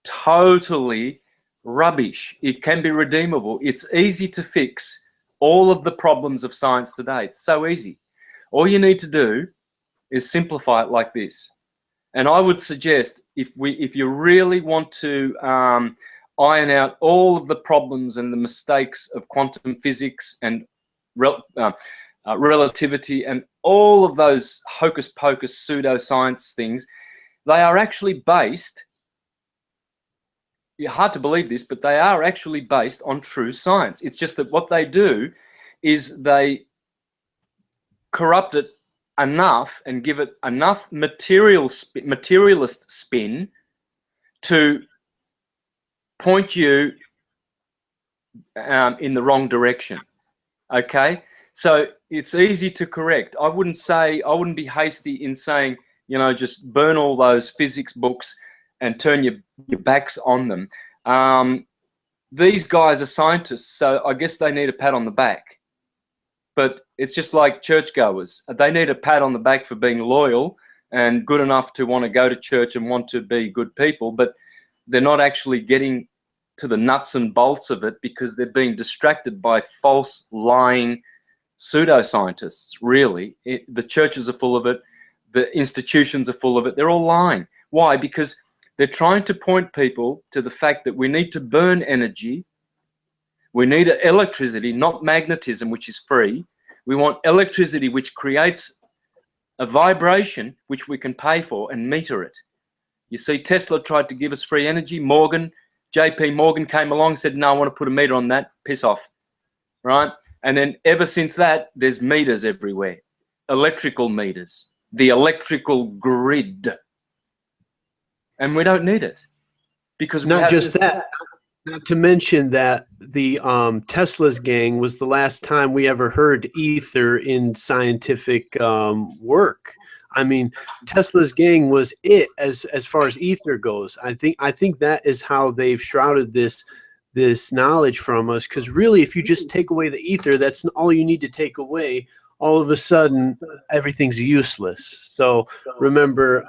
totally rubbish. It can be redeemable. It's easy to fix all of the problems of science today. It's so easy. All you need to do is simplify it like this. And I would suggest, if you really want to iron out all of the problems and the mistakes of quantum physics and relativity and all of those hocus pocus pseudoscience things, they are actually based, hard to believe this, but they are actually based on true science. It's just that what they do is they corrupt it enough and give it enough materialist spin to point you in the wrong direction. Okay, so it's easy to correct. I wouldn't be hasty in saying, you know, just burn all those physics books and turn your backs on them. These guys are scientists, so I guess they need a pat on the back. But it's just like churchgoers. They need a pat on the back for being loyal and good enough to want to go to church and want to be good people, but they're not actually getting to the nuts and bolts of it because they're being distracted by false, lying pseudoscientists, really. The churches are full of it. The institutions are full of it. They're all lying. Why? Because they're trying to point people to the fact that we need to burn energy. We need electricity, not magnetism, which is free. We want electricity, which creates a vibration, which we can pay for and meter it. You see, Tesla tried to give us free energy. JP Morgan came along and said, no, I want to put a meter on that. Piss off, right? And then ever since that, there's meters everywhere, electrical meters, the electrical grid. And we don't need it because not just that. Not to mention that the Tesla's gang was the last time we ever heard ether in scientific work. I mean, Tesla's gang was it as far as ether goes. I think that is how they've shrouded this knowledge from us. Because really, if you just take away the ether, that's all you need to take away. All of a sudden, everything's useless. So remember,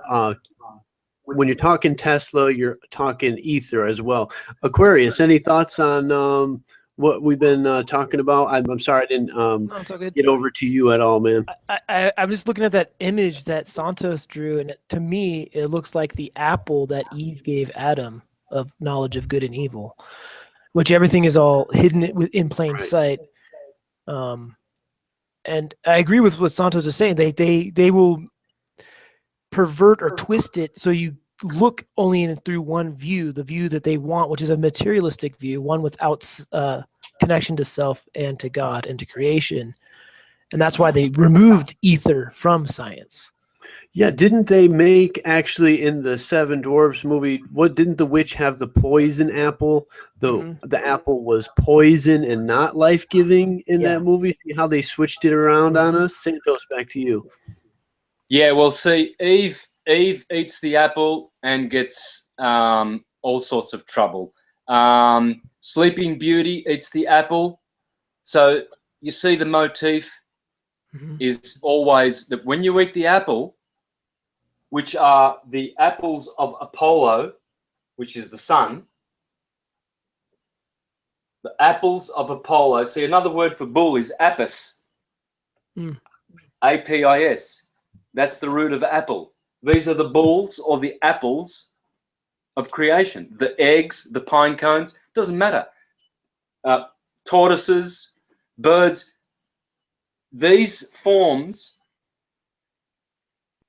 when you're talking Tesla, you're talking ether as well. Aquarius, any thoughts on what we've been talking about? I'm sorry I didn't get over to you at all, man. I'm just looking at that image that Santos drew, and to me, it looks like the apple that Eve gave Adam of knowledge of good and evil, which everything is all hidden in plain sight. And I agree with what Santos is saying. They will pervert or twist it so you look only through one view, the view that they want, which is a materialistic view, one without connection to self and to God and to creation. And that's why they removed ether from science. Yeah, didn't they make, actually, in the Seven Dwarfs movie, didn't the witch have the poison apple? The apple was poison and not life-giving in that movie? See how they switched it around on us? Santos, back to you. Yeah, well, see, Eve eats the apple and gets all sorts of trouble. Sleeping Beauty eats the apple. So you see the motif is always that when you eat the apple, which are the apples of Apollo, which is the sun, the apples of Apollo. See, another word for bull is apis, A-P-I-S. That's the root of apple. These are the bulls or the apples of creation. The eggs, the pine cones, doesn't matter. Tortoises, birds. These forms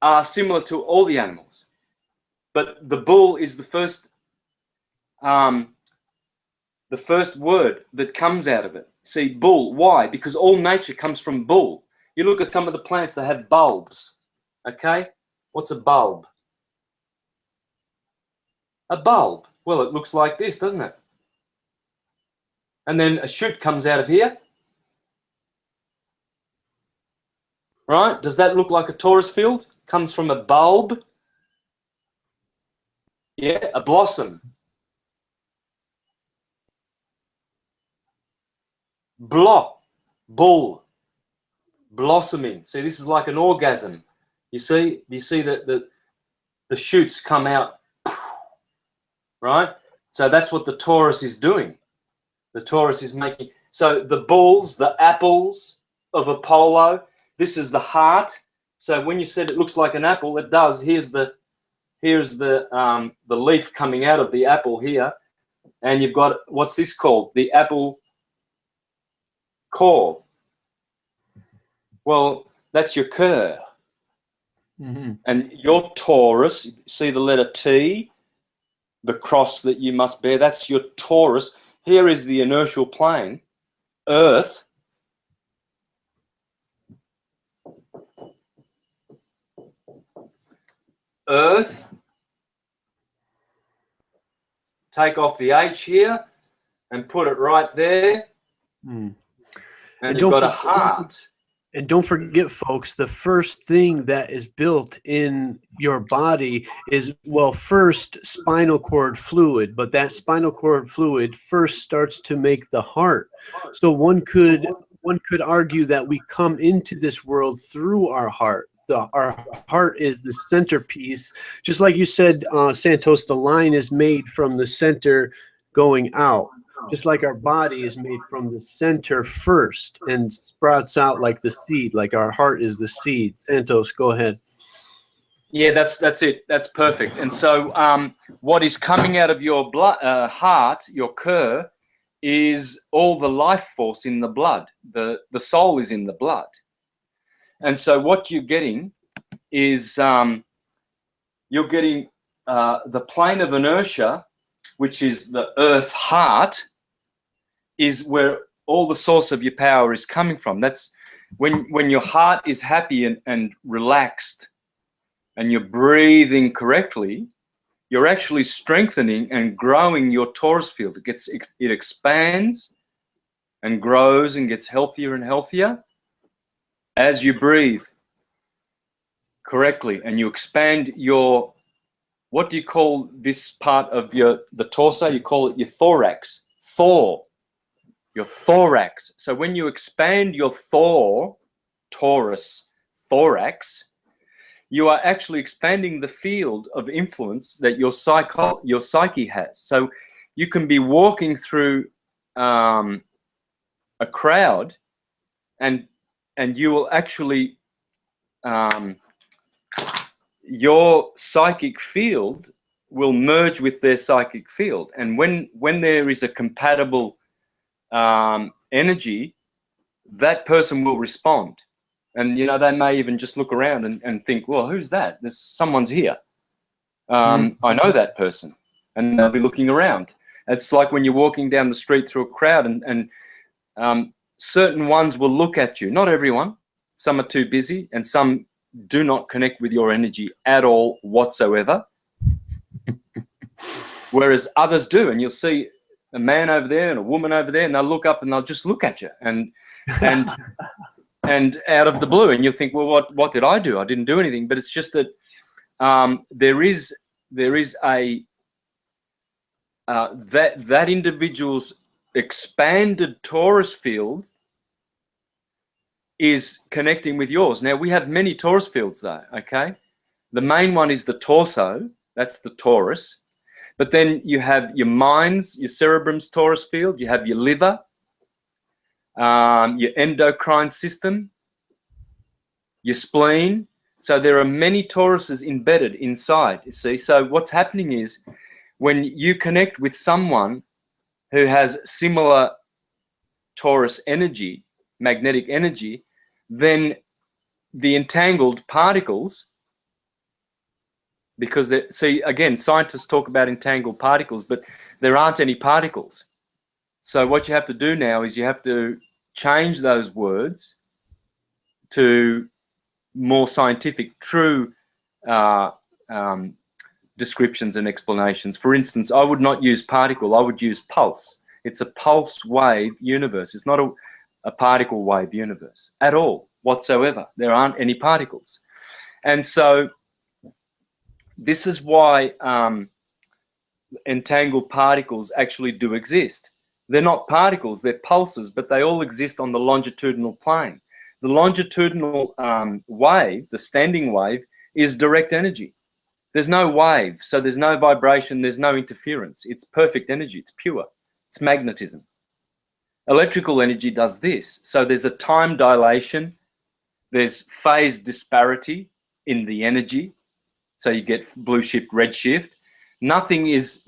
are similar to all the animals, but the bull is the first word that comes out of it. See, bull. Why? Because all nature comes from bull. You look at some of the plants that have bulbs. Okay, what's a bulb? A bulb. Well, it looks like this, doesn't it? And then a shoot comes out of here. Right? Does that look like a torus field? Comes from a bulb. Yeah, a blossom. Bull. Blossoming. See, this is like an orgasm. You see that the shoots come out, right? So that's what the torus is doing. The torus is making. So the bulls, the apples of Apollo. This is the heart. So when you said it looks like an apple, it does. Here's the leaf coming out of the apple here, and you've got, what's this called? The apple core. Well, that's your cur. Mm-hmm. And your torus, see the letter T, the cross that you must bear, that's your torus. Here is the inertial plane, Earth. Earth. Take off the H here and put it right there. Mm. And you've got a heart. And don't forget, folks, the first thing that is built in your body is, well, first spinal cord fluid, but that spinal cord fluid first starts to make the heart. So one could argue that we come into this world through our heart. Our heart is the centerpiece. Just like you said, Santos, the line is made from the center going out. Just like our body is made from the center first and sprouts out like the seed, like our heart is the seed. Santos, go ahead. Yeah, that's it. That's perfect. And so what is coming out of your blood, heart, your cur, is all the life force in the blood. The soul is in the blood. And so what you're getting is you're getting the plane of inertia, which is the earth heart, is where all the source of your power is coming from. That's when your heart is happy and relaxed and you're breathing correctly, you're actually strengthening and growing your torus field. It expands and grows and gets healthier and healthier as you breathe correctly, and you expand your, what do you call this part of the torso? You call it your thorax. Your thorax. So when you expand your torus, thorax, you are actually expanding the field of influence that your psyche has. So you can be walking through a crowd, and you will actually your psychic field will merge with their psychic field, and when there is a compatible energy, that person will respond. And you know, they may even just look around and think, well, who's that? There's someone's here. I know that person. And they'll be looking around. It's like when you're walking down the street through a crowd, and certain ones will look at you. Not everyone. Some are too busy, and some do not connect with your energy at all whatsoever. Whereas others do, and you'll see a man over there and a woman over there, and they'll look up and they'll just look at you and and out of the blue, and you'll think, well, what did I do? I didn't do anything. But it's just that there is a that individual's expanded torus field is connecting with yours. Now, we have many torus fields though, okay? The main one is the torso, that's the torus. But then you have your mind's, your cerebrum's torus field, you have your liver, your endocrine system, your spleen. So there are many toruses embedded inside, you see. So what's happening is when you connect with someone who has similar torus energy, magnetic energy, then the entangled particles, because see, again, scientists talk about entangled particles, but there aren't any particles. So what you have to do now is you have to change those words to more scientific, true descriptions and explanations. For instance, I would not use particle, I would use pulse. It's a pulse wave universe. It's not a particle wave universe at all, whatsoever. There aren't any particles. And so this is why entangled particles actually do exist. They're not particles, they're pulses, but they all exist on the longitudinal plane. The longitudinal wave, the standing wave, is direct energy. There's no wave, so there's no vibration, there's no interference. It's perfect energy, it's pure. It's magnetism. Electrical energy does this. So there's a time dilation, there's phase disparity in the energy. So you get blue shift, red shift. Nothing is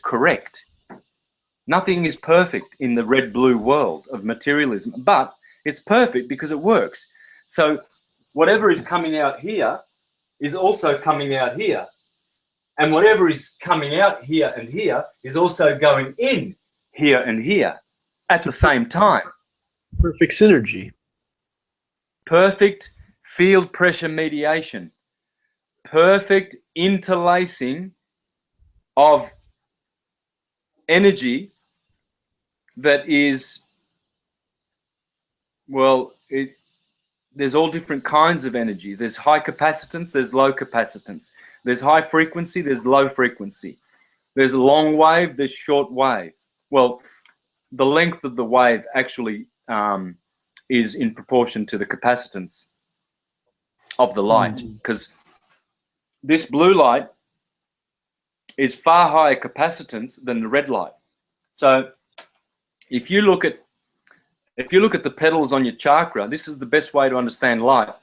correct. Nothing is perfect in the red-blue world of materialism, but it's perfect because it works. So whatever is coming out here is also coming out here. And whatever is coming out here and here is also going in here and here at the same time. Perfect synergy. Perfect field pressure mediation. Perfect interlacing of energy that is, well, there's all different kinds of energy. There's high capacitance, there's low capacitance. There's high frequency, there's low frequency. There's long wave, there's short wave. Well, the length of the wave actually is in proportion to the capacitance of the light, because this blue light is far higher capacitance than the red light. So if you look at the petals on your chakra, this is the best way to understand light.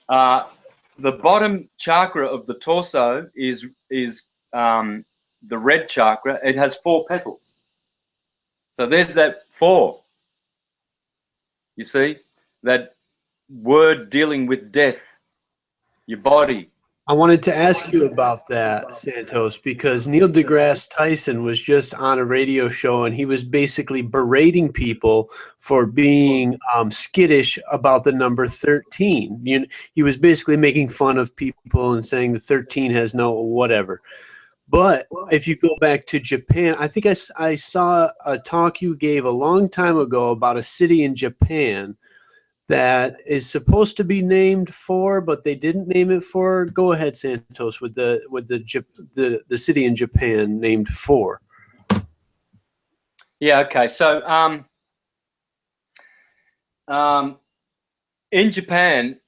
The bottom chakra of the torso is the red chakra. It has 4 petals. So there's that 4. You see, that word dealing with death, your body. I wanted to ask you about that, Santos, because Neil deGrasse Tyson was just on a radio show and he was basically berating people for being skittish about the number 13. He was basically making fun of people and saying the 13 has no whatever. But if you go back to Japan, I think I saw a talk you gave a long time ago about a city in Japan that is supposed to be named for, but they didn't name it for. Go ahead, Santos, with the city in Japan named for. Yeah. Okay. So in Japan,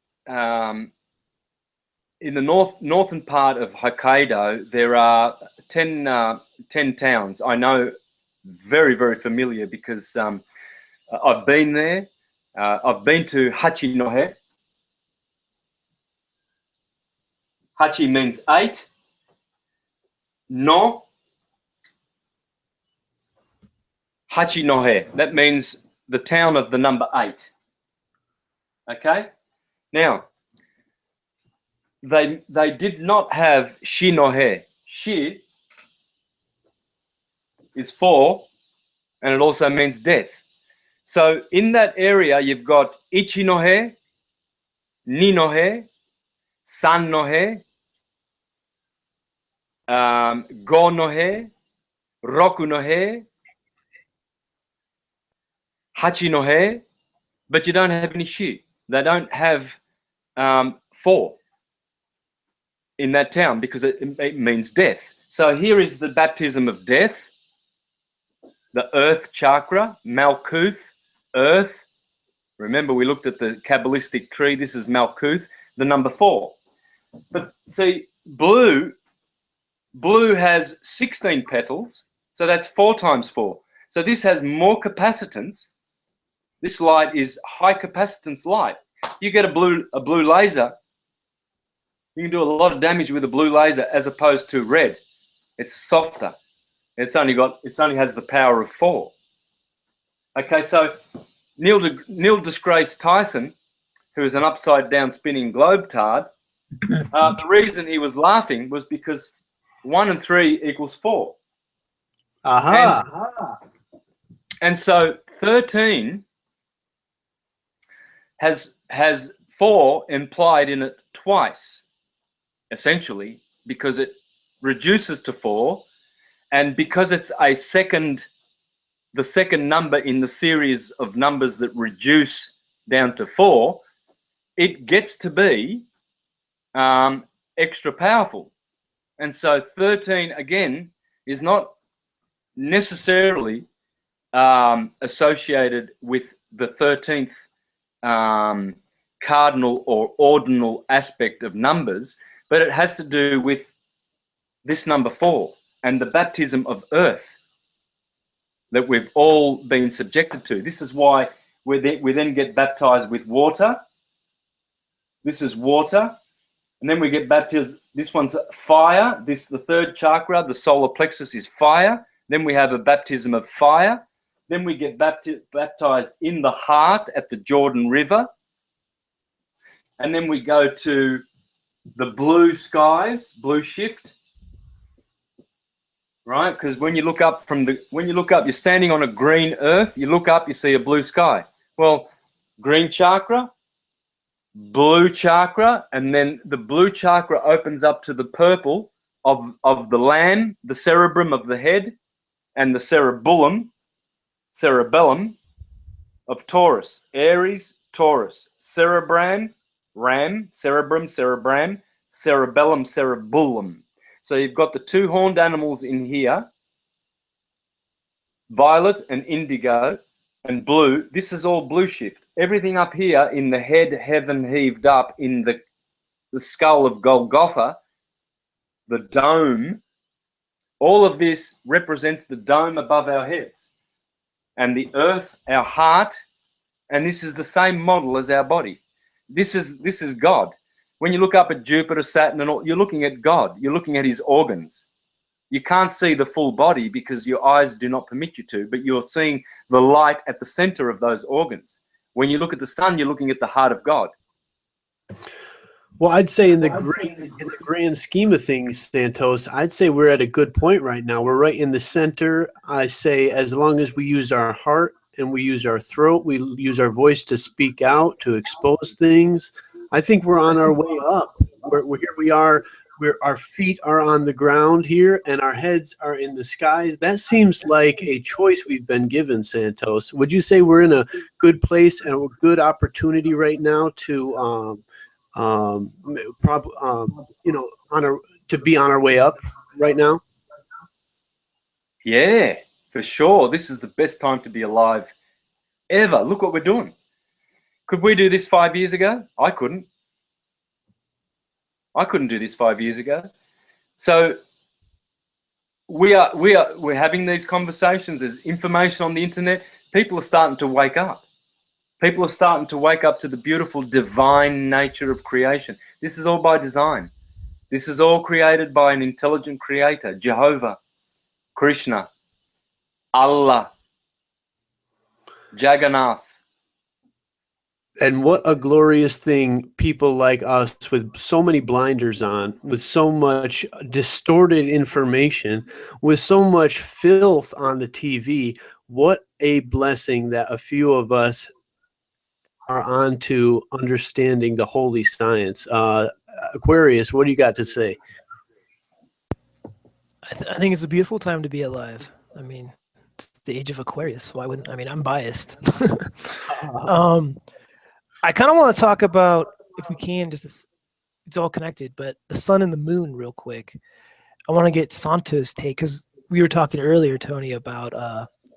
in the northern part of Hokkaido, there are 10 towns. I know very, very familiar because I've been there. I've been to Hachinohe. Hachi means 8. No. Hachinohe. That means the town of the number 8. Okay? Now, they did not have Shinohe. Shi is 4, and it also means death. So in that area, you've got Ichinohe, Ninohe, Sannohe, Gonohe, Rokunohe, Hachinohe, but you don't have any Shi. They don't have 4 in that town because it means death. So here is the baptism of death, the earth chakra, Malkuth, earth. Remember, we looked at the Kabbalistic tree. This is Malkuth, the number 4. But see, blue has 16 petals, so that's 4 times 4. So this has more capacitance. This light is high capacitance light. You get a blue laser, You can do a lot of damage with a blue laser as opposed to red. It's softer. It only has the power of 4. Okay, so Neil deGrasse Tyson, who is an upside down spinning globe-tard, the reason he was laughing was because 1 and 3 equals 4. Aha. And so 13 has 4 implied in it twice, essentially, because it reduces to 4, and because it's the second number in the series of numbers that reduce down to 4, it gets to be extra powerful. And so 13 again is not necessarily associated with the 13th cardinal or ordinal aspect of numbers, but it has to do with this number 4 and the baptism of earth that we've all been subjected to. This is why we then get baptized with water. This is water. And then we get baptized. This one's fire. This is the 3rd chakra. The solar plexus is fire. Then we have a baptism of fire. Then we get baptized in the heart at the Jordan River. And then we go to the blue skies, blue shift. Right? Because when you look up you're standing on a green earth, you look up, you see a blue sky. Well, green chakra, blue chakra, and then the blue chakra opens up to the purple of the lamb, the cerebrum of the head, and the cerebellum of Taurus. Aries, Taurus. Cerebrum, ram, cerebrum, cerebram, cerebellum, cerebellum. So you've got the 2 horned animals in here, violet and indigo and blue. This is all blue shift. Everything up here in the head, heaven heaved up, in the skull of Golgotha, the dome, all of this represents the dome above our heads. And the earth, our heart, and this is the same model as our body. This is God. When you look up at Jupiter, Saturn, and all, you're looking at God. You're looking at his organs. You can't see the full body because your eyes do not permit you to, but you're seeing the light at the center of those organs. When you look at the sun, you're looking at the heart of God. Well, I'd say in the grand scheme of things, Santos, I'd say we're at a good point right now. We're right in the center. I say as long as we use our heart and we use our throat, we use our voice to speak out, to expose things, I think we're on our way up. We're here we are. Our feet are on the ground here and our heads are in the skies. That seems like a choice we've been given, Santos. Would you say we're in a good place and a good opportunity right now to to be on our way up right now? Yeah, for sure. This is the best time to be alive ever. Look what we're doing. Could we do this 5 years ago? I couldn't. I couldn't do this 5 years ago. So we're having these conversations. There's information on the internet. People are starting to wake up. People are starting to wake up to the beautiful divine nature of creation. This is all by design. This is all created by an intelligent creator, Jehovah, Krishna, Allah, Jagannath. And what a glorious thing people like us with so many blinders on, with so much distorted information, with so much filth on the TV, what a blessing that a few of us are on to understanding the holy science. Aquarius, what do you got to say? I think it's a beautiful time to be alive. I mean, it's the age of Aquarius. Why wouldn't, I mean, I'm biased. I kind of want to talk about, if we can, it's all connected, but the sun and the moon real quick. I want to get Santos' take, because we were talking earlier, Tony, about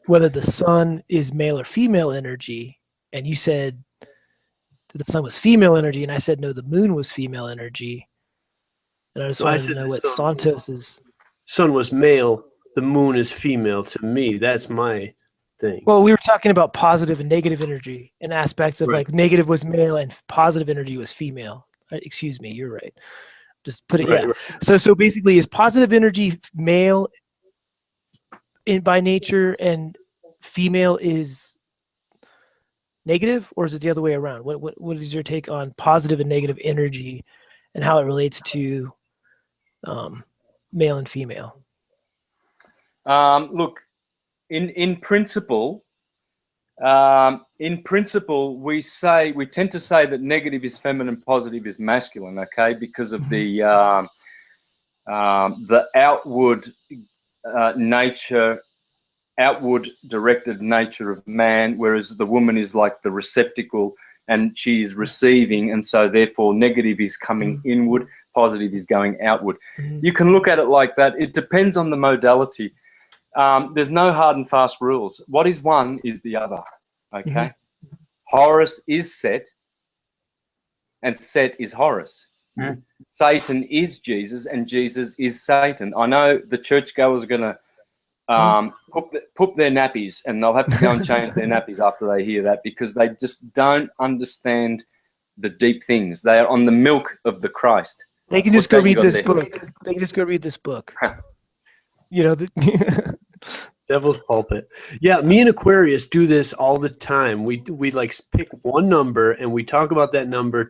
whether the sun is male or female energy, and you said that the sun was female energy, and I said no, the moon was female energy. And I just wanted to know what Santos's... Sun was male, the moon is female to me. That's my thing. Well, we were talking about positive and negative energy and aspects of like negative was male and positive energy was female. Excuse me, you're right. Just put it, Right, yeah. right. So basically, is positive energy male by nature and female is negative, or is it the other way around? What is your take on positive and negative energy and how it relates to male and female? Look, in principle, we tend to say that negative is feminine, positive is masculine. Okay, because of the outward nature, outward directed nature of man, whereas the woman is like the receptacle and she is receiving, and so therefore negative is coming inward, positive is going outward. You can look at it like that. It depends on the modality. There's no hard and fast rules. What is one is the other. Okay. Horus is Set and Set is Horus. Satan is Jesus and Jesus is Satan. I know the churchgoers are going to put their nappies, and they'll have to go and change their nappies after they hear that, because they just don't understand the deep things. They are on the milk of the Christ. They can just go read this book. They can just go read this book. You know, Devil's Pulpit. Yeah, me and Aquarius do this all the time. We like pick one number and we talk about that number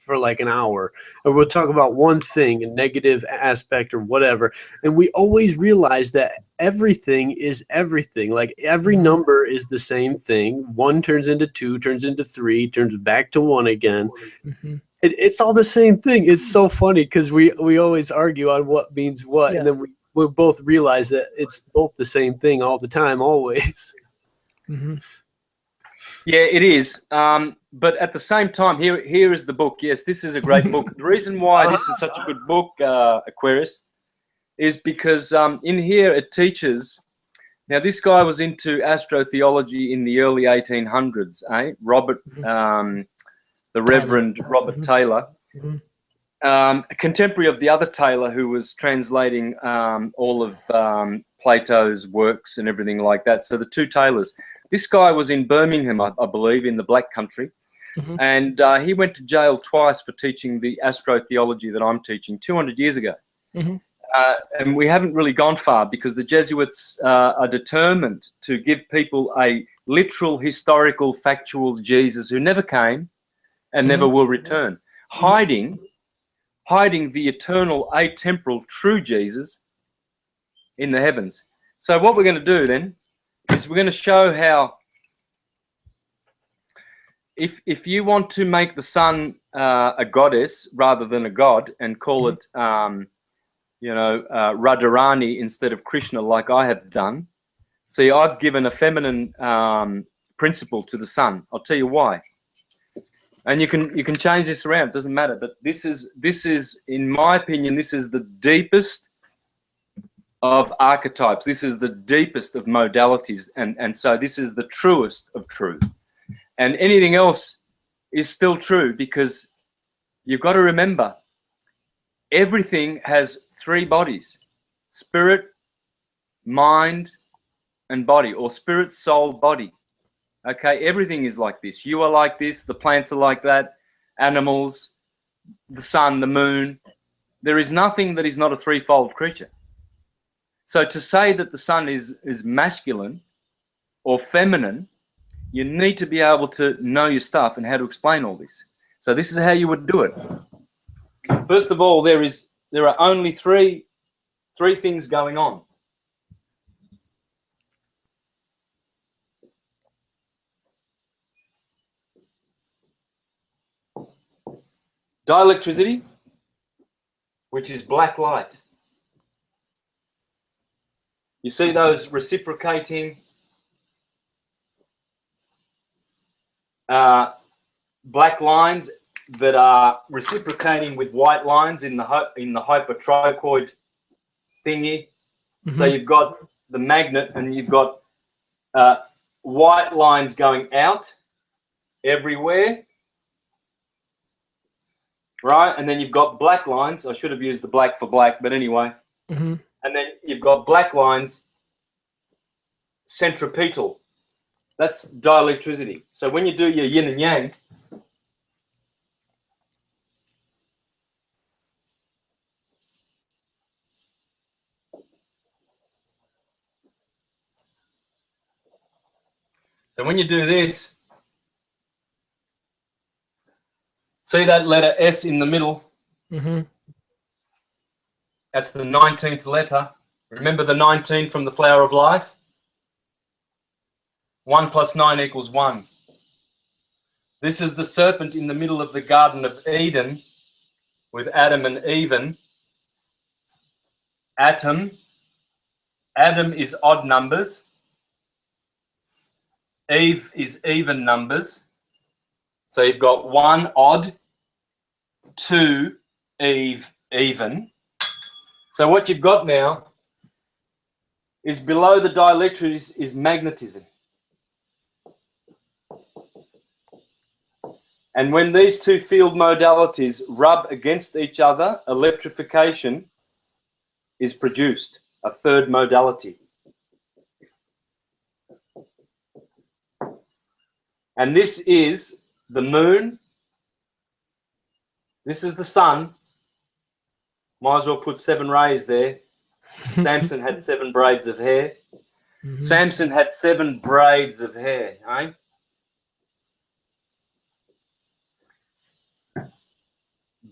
for like an hour, and we'll talk about one thing, a negative aspect or whatever, and we always realize that everything is everything. Like every number is the same thing. 1 turns into 2, turns into 3, turns back to 1 again. It's all the same thing. It's so funny because we always argue on what means what, and then we both realize that it's both the same thing all the time, always. Yeah, it is. But at the same time, here is the book. Yes, this is a great book. The reason why this is such a good book, Aquarius, is because in here it teaches. Now, this guy was into astrotheology in the early 1800s, Robert, the Reverend Robert Taylor, a contemporary of the other Taylor, who was translating all of Plato's works and everything like that. So the two Taylors. This guy was in Birmingham, I believe, in the Black Country, and he went to jail twice for teaching the astrotheology that I'm teaching 200 years ago. And we haven't really gone far, because the Jesuits are determined to give people a literal, historical, factual Jesus who never came and never will return, hiding the eternal, atemporal, true Jesus in the heavens. So what we're going to do then is we're going to show how, if you want to make the sun a goddess rather than a god and call it, Radharani instead of Krishna, like I have done. See, I've given a feminine principle to the sun. I'll tell you why. And you can change this around. It doesn't matter. But this is, in my opinion, this is the deepest of archetypes. This is the deepest of modalities, and so this is the truest of truth. And anything else is still true, because you've got to remember, everything has 3 bodies: spirit, mind, and body, or spirit, soul, body. Okay, everything is like this. You are like this, the plants are like that, animals, the sun, the moon. There is nothing that is not a threefold creature. So to say that the sun is masculine or feminine, you need to be able to know your stuff and how to explain all this. So this is how you would do it. First of all, there are only three things going on. Dielectricity, which is black light. You see those reciprocating black lines that are reciprocating with white lines in the hypertrochoid thingy. So you've got the magnet, and you've got white lines going out everywhere, right? And then you've got black lines. I should have used the black for black, but anyway. And then you've got black lines centripetal. That's dielectricity. So when you do your yin and yang, So when you do this, see that letter S in the middle? Mm-hmm. That's the 19th letter. Remember the 19 from the flower of life? 1 plus 9 equals 1. This is the serpent in the middle of the Garden of Eden with Adam and Eve. Adam is odd numbers. Eve is even numbers. So you've got 1 odd, 2 Eve even. So what you've got now is below the dielectric is magnetism. And when these two field modalities rub against each other, electrification is produced, a third modality. And this is the moon. This is the sun. Might as well put 7 rays there. Samson had 7 braids of hair. Mm-hmm. Samson had 7 braids of hair, eh?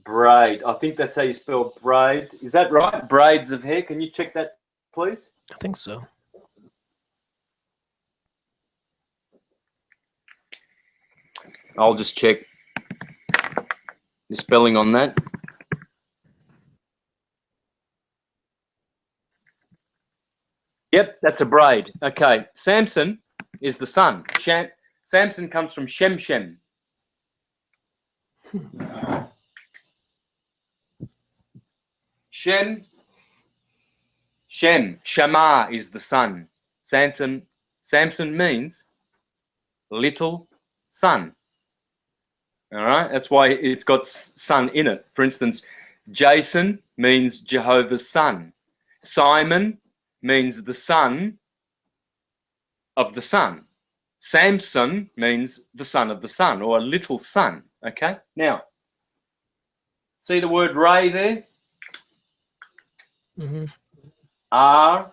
Braid. I think that's how you spell braid. Is that right? Braids of hair. Can you check that, please? I think so. I'll just check the spelling on that. Yep, that's a braid. Okay, Samson is the sun. Samson comes from Shem. Shema is the sun. Samson means little sun. All right, that's why it's got sun in it. For instance, Jason means Jehovah's son. Simon means the son of the sun. Samson means the son of the sun, or a little son. Okay, now see the word ray there? Mm-hmm. R-A-I.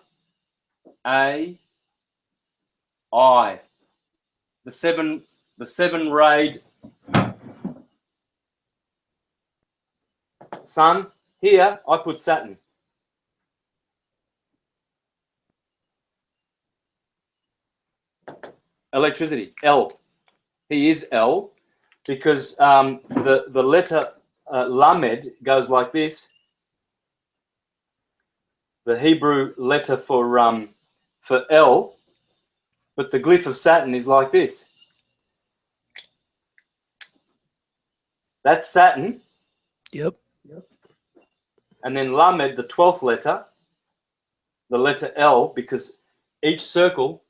The seven rayed sun. Here I put Saturn. Electricity, L. He is L because the letter Lamed goes like this. The Hebrew letter for L, but the glyph of Saturn is like this. That's Saturn. Yep. And then Lamed, the 12th letter, the letter L, because each circle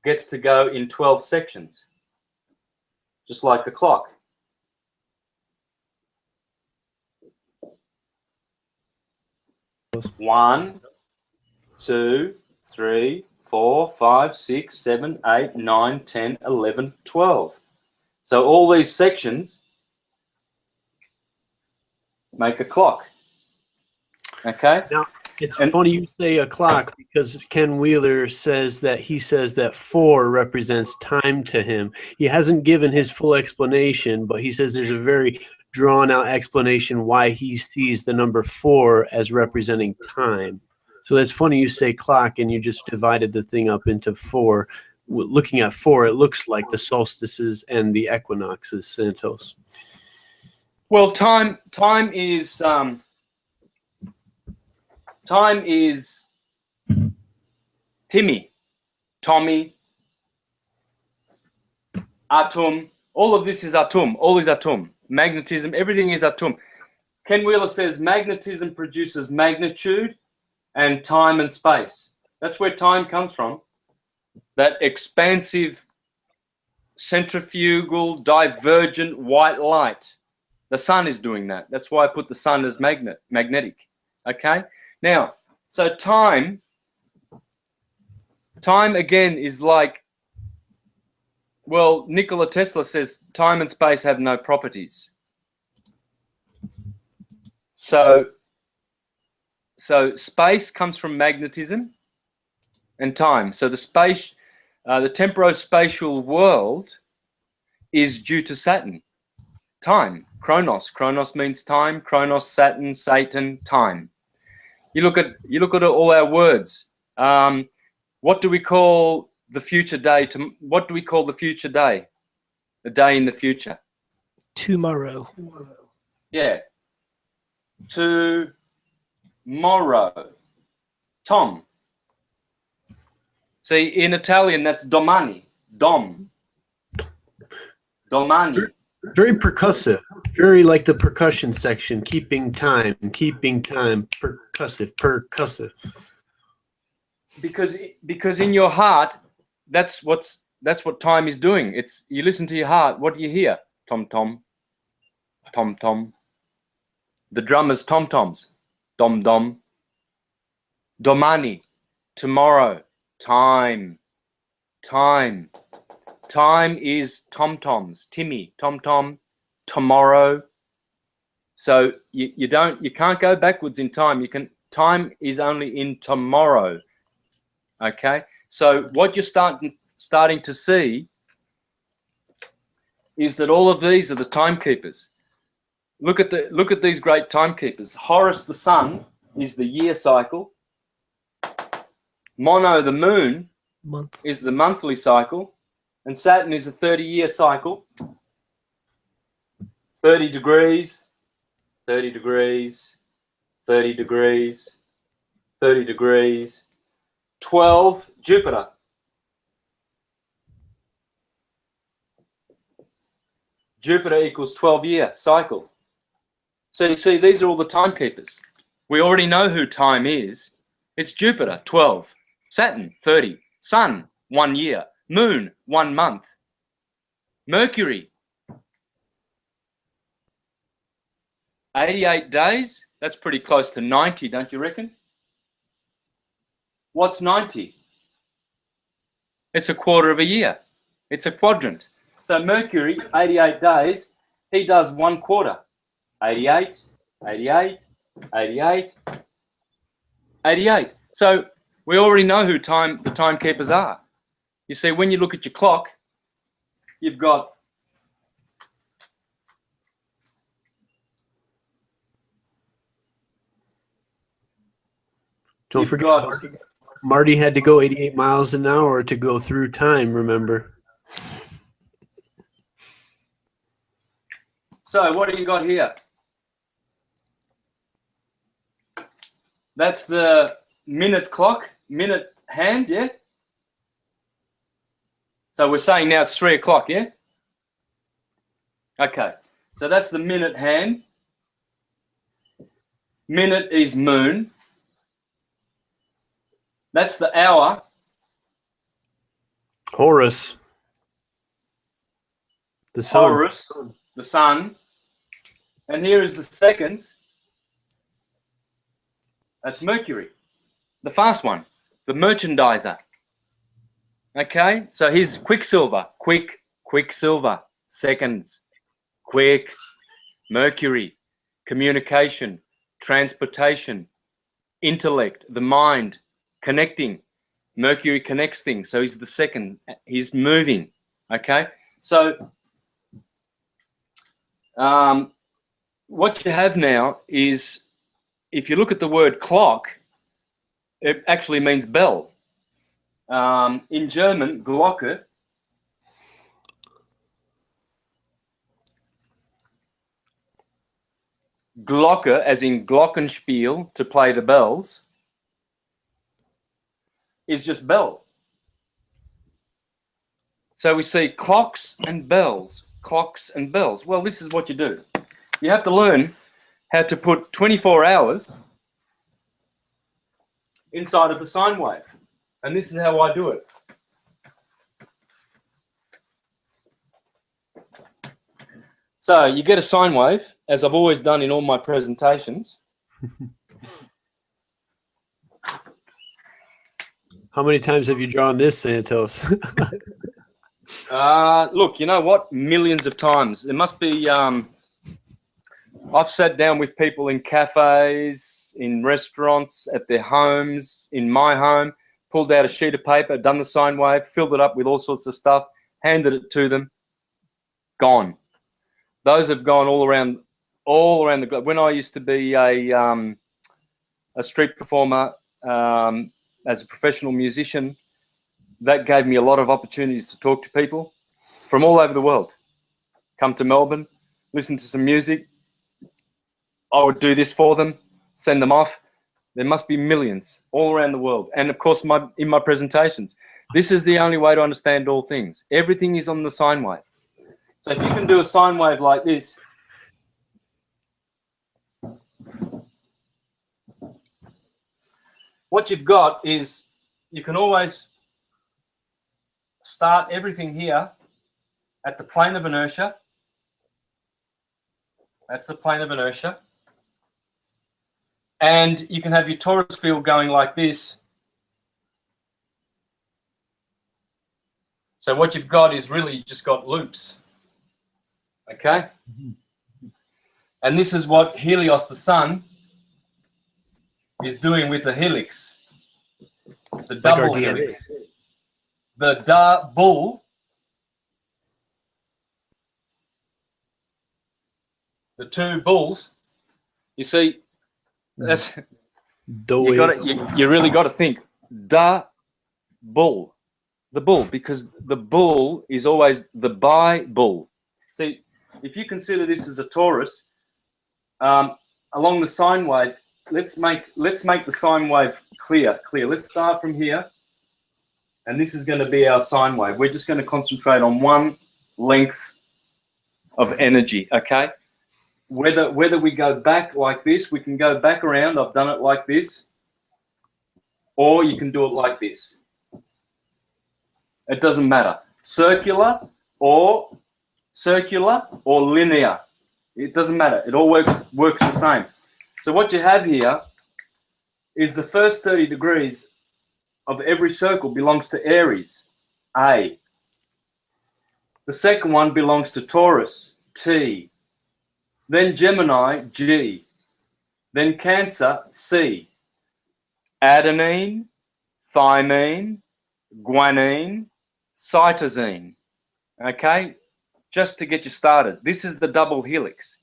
gets to go in 12 sections, just like a clock. One, 2, 3, 4, 5, 6, 7, 8, 9, 10, 11, 12. So all these sections make a clock. Okay? Now, it's funny you say a clock because Ken Wheeler says that 4 represents time to him. He hasn't given his full explanation, but he says there's a very drawn out explanation why he sees the number 4 as representing time. So that's funny you say clock and you just divided the thing up into 4. Looking at 4, it looks like the solstices and the equinoxes, Santos. Well, time is Timmy, Tommy, atom. All of this is atom. All is atom. Magnetism, everything is atom. Ken Wheeler says magnetism produces magnitude and time and space. That's where time comes from. That expansive, centrifugal, divergent white light. The sun is doing that. That's why I put the sun as magnetic. Okay? Now, so time again is like, well, Nikola Tesla says time and space have no properties. So space comes from magnetism and time. So the space, The temporospatial world is due to Saturn. Time, chronos. Chronos means time. Chronos, Saturn, Satan, time. You look at all our words. What do we call the future day? What do we call the future day? A day in the future. Tomorrow. Yeah. Tomorrow. Tom. See, in Italian, that's domani. Domani. Very percussive. Very like the percussion section. Keeping time. Percussive. Because in your heart, that's what time is doing. It's, you listen to your heart. What do you hear? Tom tom. Tom tom. The drummers tom toms. Dom dom. Domani. Tomorrow. Time is tom toms. Timmy, tom tom. Tomorrow. So you can't go backwards in time. Time is only in tomorrow. Okay. So what you're starting to see is that all of these are the timekeepers. Look at these great timekeepers. Horus, the sun, is the year cycle. Mono, the moon, is the monthly cycle, and Saturn is a 30-year cycle. 30 degrees, 30 degrees, 30 degrees, 30 degrees. 12, Jupiter. Jupiter equals 12-year cycle. So you see, these are all the timekeepers. We already know who time is. It's Jupiter, 12. Saturn, 30. Sun, 1 year. Moon, 1 month. Mercury, 88 days. That's pretty close to 90, don't you reckon? What's 90? It's a quarter of a year. It's a quadrant. So Mercury, 88 days, he does 1 quarter. 88, 88, 88, 88. So we already know who the timekeepers are. You see, when you look at your clock, you've got Don't forget, Marty had to go 88 miles an hour to go through time, remember? So what do you got here? That's the minute clock, minute hand, yeah? So we're saying now it's 3 o'clock, yeah? Okay, so that's the minute hand. Minute is moon. That's the hour. Horus. The sun. Horus, the sun. And here is the seconds. That's Mercury, the fast one, the merchandiser. Okay, so here's Quicksilver, Quicksilver, seconds, quick, Mercury, communication, transportation, intellect, the mind, connecting. Mercury connects things, so he's the second, he's moving. Okay, so what you have now is, if you look at the word clock, it actually means bell. In German, Glocke. Glocke, as in Glockenspiel, to play the bells, is just bell. So we see clocks and bells, clocks and bells. Well, this is what you do. You have to learn how to put 24 hours inside of the sine wave. And this is how I do it. So you get a sine wave, as I've always done in all my presentations. How many times have you drawn this, Santos? Look, you know what? Millions of times. There must be... I've sat down with people in cafes, in restaurants, at their homes, in my home, pulled out a sheet of paper, done the sine wave, filled it up with all sorts of stuff, handed it to them, gone. Those have gone all around the globe. When I used to be a street performer as a professional musician, that gave me a lot of opportunities to talk to people from all over the world. Come to Melbourne, listen to some music. I would do this for them, send them off. There must be millions all around the world. And of course, in my presentations, this is the only way to understand all things. Everything is on the sine wave. So if you can do a sine wave like this, what you've got is you can always start everything here at the plane of inertia. That's the plane of inertia. And you can have your torus field going like this. So what you've got is really you just got loops. Okay? And this is what Helios, the sun, is doing with the helix. The double helix. The bull, the two bulls, you see, that's you really got to think bull, the bull, because the bull is always the bull. See, if you consider this as a torus, along the sine wave, let's make the sine wave clear. Let's start from here, and this is going to be our sine wave. We're just going to concentrate on one length of energy, okay? Whether we go back like this, we can go back around. I've done it like this, or you can do it like this. It doesn't matter. Circular or linear. It doesn't matter. It all works the same. So what you have here is the first 30 degrees of every circle belongs to Aries, A. The second one belongs to Taurus, T. Then Gemini, G. Then Cancer, C. Adenine, thymine, guanine, cytosine. Okay? Just to get you started. This is the double helix.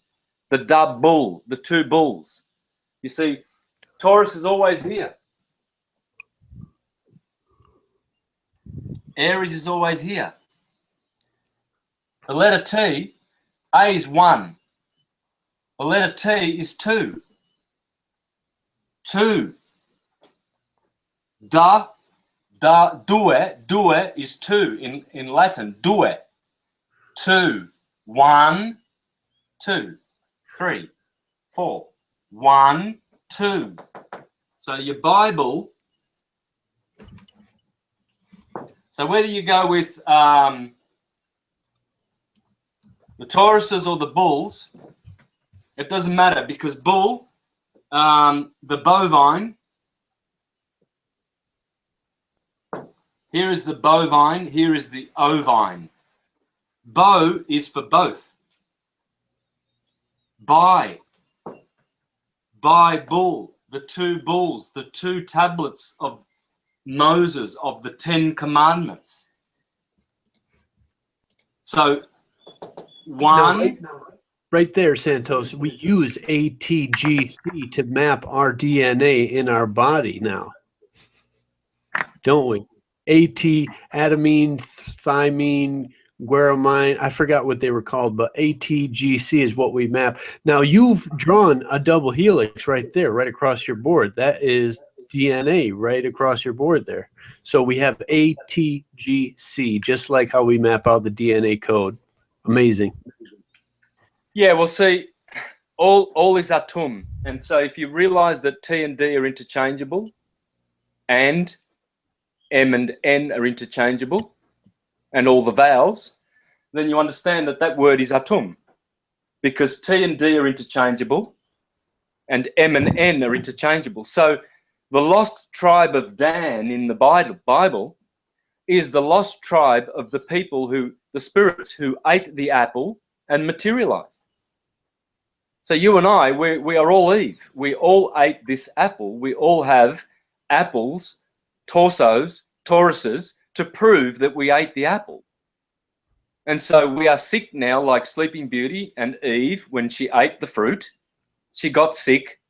The bull, the two bulls. You see, Taurus is always here. Aries is always here. The letter T, A is 1. The letter T is 2. 2. Due is 2 in Latin. Due. 2. 1, 2, 3, 4. 1, 2. So your Bible. So whether you go with the Tauruses or the bulls, it doesn't matter, because bull, the bovine, here is the bovine, here is the ovine. Bo is for both. By bull, the two bulls, the two tablets of Moses of the 10 Commandments. So one. Right there, Santos, we use ATGC to map our DNA in our body now, don't we? Adenine, thymine, guaramine, I forgot what they were called, but ATGC is what we map. Now, you've drawn a double helix right there, right across your board. That is DNA right across your board there. So we have ATGC, just like how we map out the DNA code. Amazing. Yeah, well, see, all is atum. And so if you realize that T and D are interchangeable and M and N are interchangeable and all the vowels, then you understand that that word is atum, because T and D are interchangeable and M and N are interchangeable. So the lost tribe of Dan in the Bible is the lost tribe of the people the spirits who ate the apple and materialized. So you and I, we are all Eve. We all ate this apple. We all have apples Tauruses, to prove that we ate the apple. And so we are sick now, like Sleeping Beauty and Eve, when she ate the fruit, she got sick,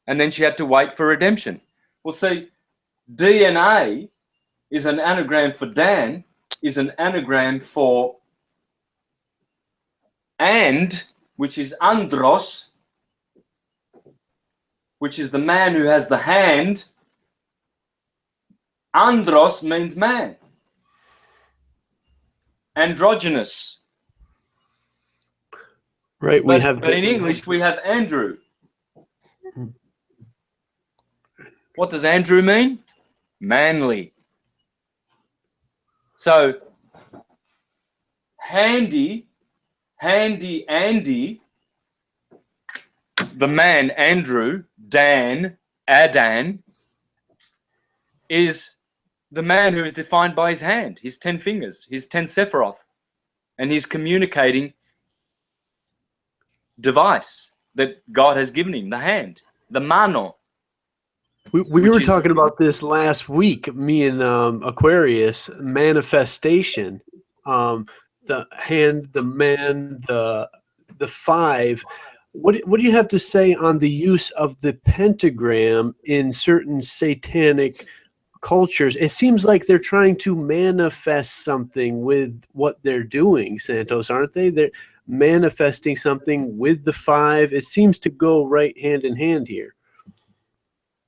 and then she had to wait for redemption. Well, see, DNA is an anagram for Dan, is an anagram for and, which is andros, which is the man who has the hand. Andros means man. Androgynous. Right. But in English, we have Andrew. What does Andrew mean? Manly. So, handy Andy, the man Andrew, Dan, Adan, is the man who is defined by his hand, his 10 fingers, his 10 Sephiroth, and his communicating device that God has given him, the hand, the mano. We were talking about this last week, me and Aquarius, manifestation. The hand, the man, the five. What do you have to say on the use of the pentagram in certain satanic cultures? It seems like they're trying to manifest something with what they're doing, Santos, aren't they? They're manifesting something with the five. It seems to go right hand in hand here.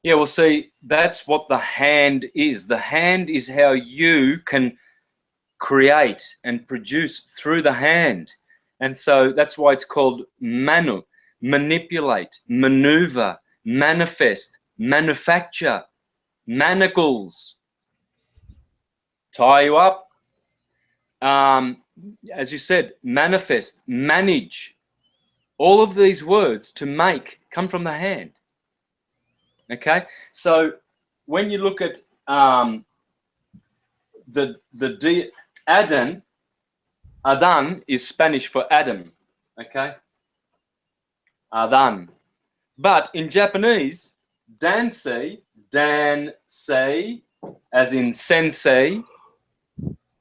Yeah, well, see, that's what the hand is. The hand is how you can create and produce through the hand. And so that's why it's called manu, manipulate, maneuver, manifest, manufacture, manacles, tie you up. As you said, manifest, manage. All of these words to make come from the hand. Okay, so when you look at Adan is Spanish for Adam. Okay, Adan, but in Japanese, dansei, as in sensei,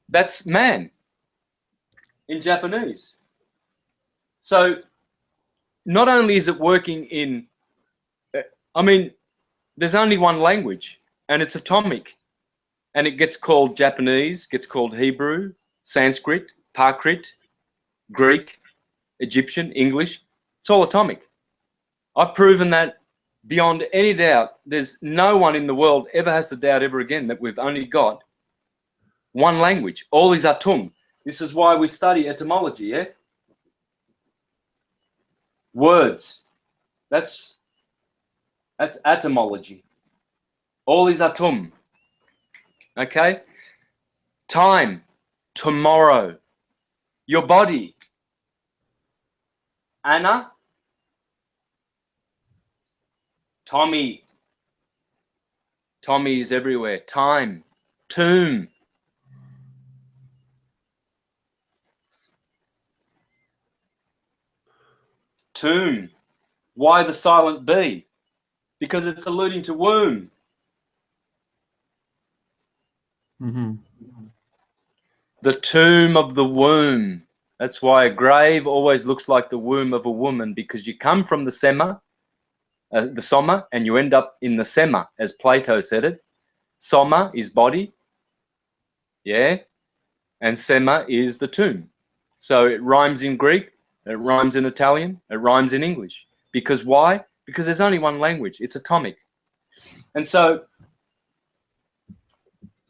that's man in Japanese. So not only is it working in, there's only one language, and it's atomic, and it gets called Japanese, gets called Hebrew, Sanskrit, Prakrit, Greek, Egyptian, English. It's all atomic. I've proven that beyond any doubt. There's no one in the world ever has to doubt ever again that we've only got one language. All is atum. This is why we study etymology, yeah? Words. That's etymology. All is atum. Okay? Time. Tomorrow. Your body. Anna. Tommy. Tommy is everywhere. Time. Tomb. Tomb. Why the silent B? Because it's alluding to womb. Mm-hmm. The tomb of the womb. That's why a grave always looks like the womb of a woman, because you come from the soma, and you end up in the sema, as Plato said it. Soma is body, yeah, and sema is the tomb. So it rhymes in Greek, it rhymes in Italian, it rhymes in English. Because why? Because there's only one language. It's atomic. And so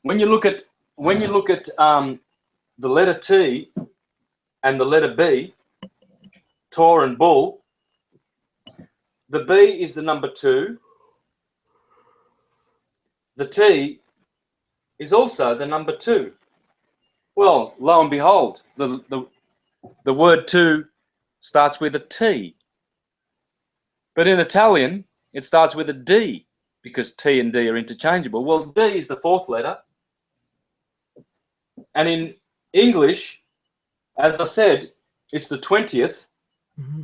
when you look at the letter T and the letter B, Tor and Bull, the B is the number 2. The T is also the number 2. Well, lo and behold, the word 2 starts with a T. But in Italian, it starts with a D, because T and D are interchangeable. Well, D is the 4th letter. And in English, as I said, it's the 20th, Mm-hmm.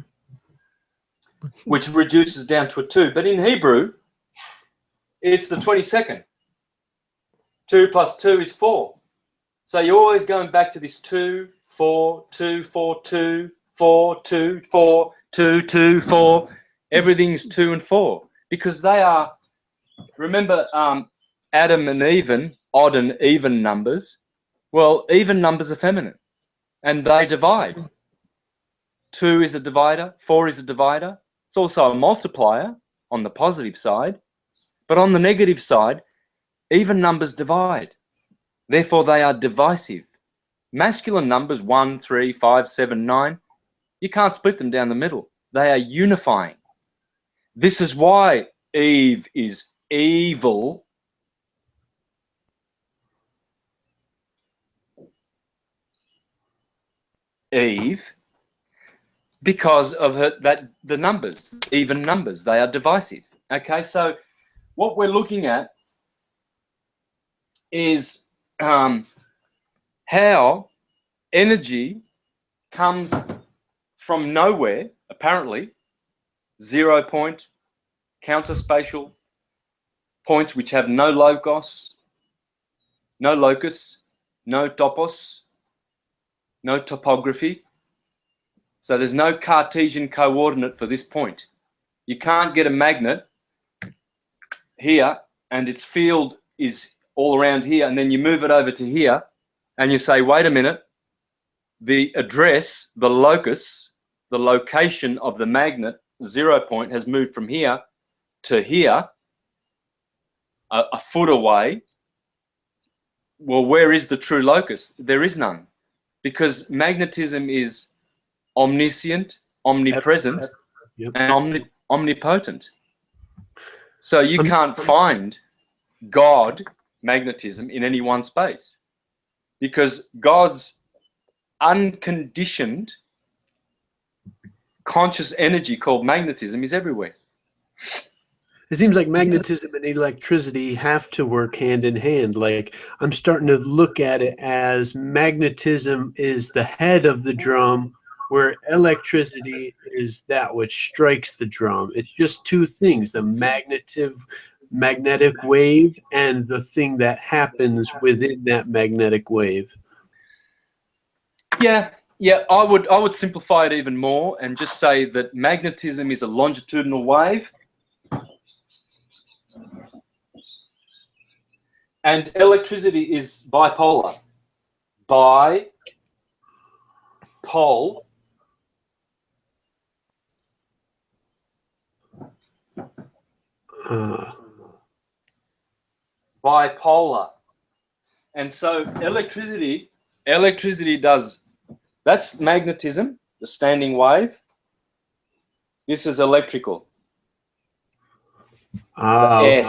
which reduces down to a 2. But in Hebrew, it's the 22nd. 2 plus 2 is 4. So you're always going back to this 2, 4, 2, 4, 2, 4, 2, 4, 2, 2, 4. Everything's 2 and 4 because they are, remember Adam and Eve, odd and even numbers. Well, even numbers are feminine and they divide. 2 is a divider, 4 is a divider. It's also a multiplier on the positive side. But on the negative side, even numbers divide. Therefore, they are divisive. Masculine numbers, 1, 3, 5, 7, 9, you can't split them down the middle. They are unifying. This is why Eve is evil. Eve, because of the numbers, even numbers, they are divisive. Okay, so what we're looking at is how energy comes from nowhere, apparently, 0 point, counterspatial points which have no logos, no locus, no topos, no topography. So there's no Cartesian coordinate for this point. You can't get a magnet here and its field is all around here, and then you move it over to here and you say, wait a minute, the address, the locus, the location of the magnet, 0 point, has moved from here to here, a foot away. Well, where is the true locus? There is none, because magnetism is omniscient, omnipresent, and omnipotent. So you can't find God, magnetism, in any one space, because God's unconditioned conscious energy called magnetism is everywhere. It seems like magnetism and electricity have to work hand in hand. Like, I'm starting to look at it as magnetism is the head of the drum, where electricity is that which strikes the drum. It's just two things, the magnetic wave and the thing that happens within that magnetic wave. Yeah, I would simplify it even more and just say that magnetism is a longitudinal wave and electricity is bipolar. Bipole. Bipolar. And so electricity does, that's magnetism, the standing wave. This is electrical. The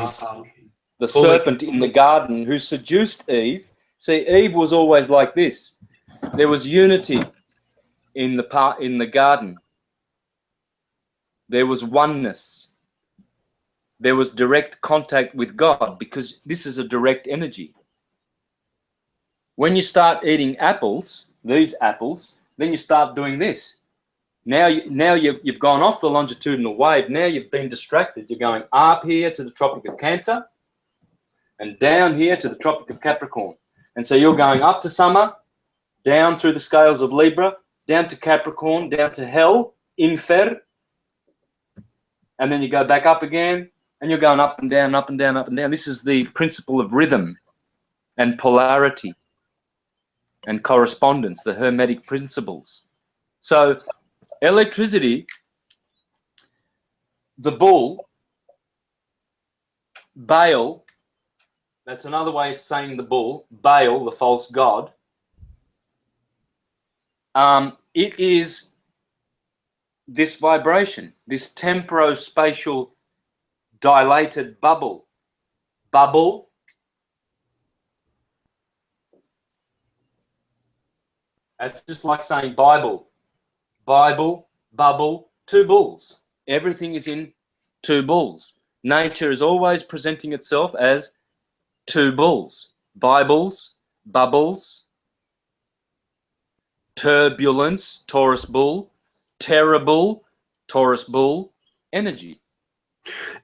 serpent in the garden who seduced Eve. See, Eve was always like this. There was unity in the garden. There was oneness. There was direct contact with God, because this is a direct energy. When you start eating apples, these apples, then you start doing this. Now you've gone off the longitudinal wave. Now you've been distracted. You're going up here to the Tropic of Cancer and down here to the Tropic of Capricorn. And so you're going up to summer, down through the scales of Libra, down to Capricorn, down to hell, Infer, and then you go back up again, and you're going up and down, up and down, up and down. This is the principle of rhythm and polarity and correspondence, the Hermetic principles. So electricity, the bull, Baal, that's another way of saying the bull, Baal, the false god, it is this vibration, this temporospatial dilated bubble. Bubble. That's just like saying Bible. Bible, bubble, two bulls. Everything is in two bulls. Nature is always presenting itself as two bulls. Bibles, bubbles, turbulence, Taurus bull, terrible, Taurus bull, energy.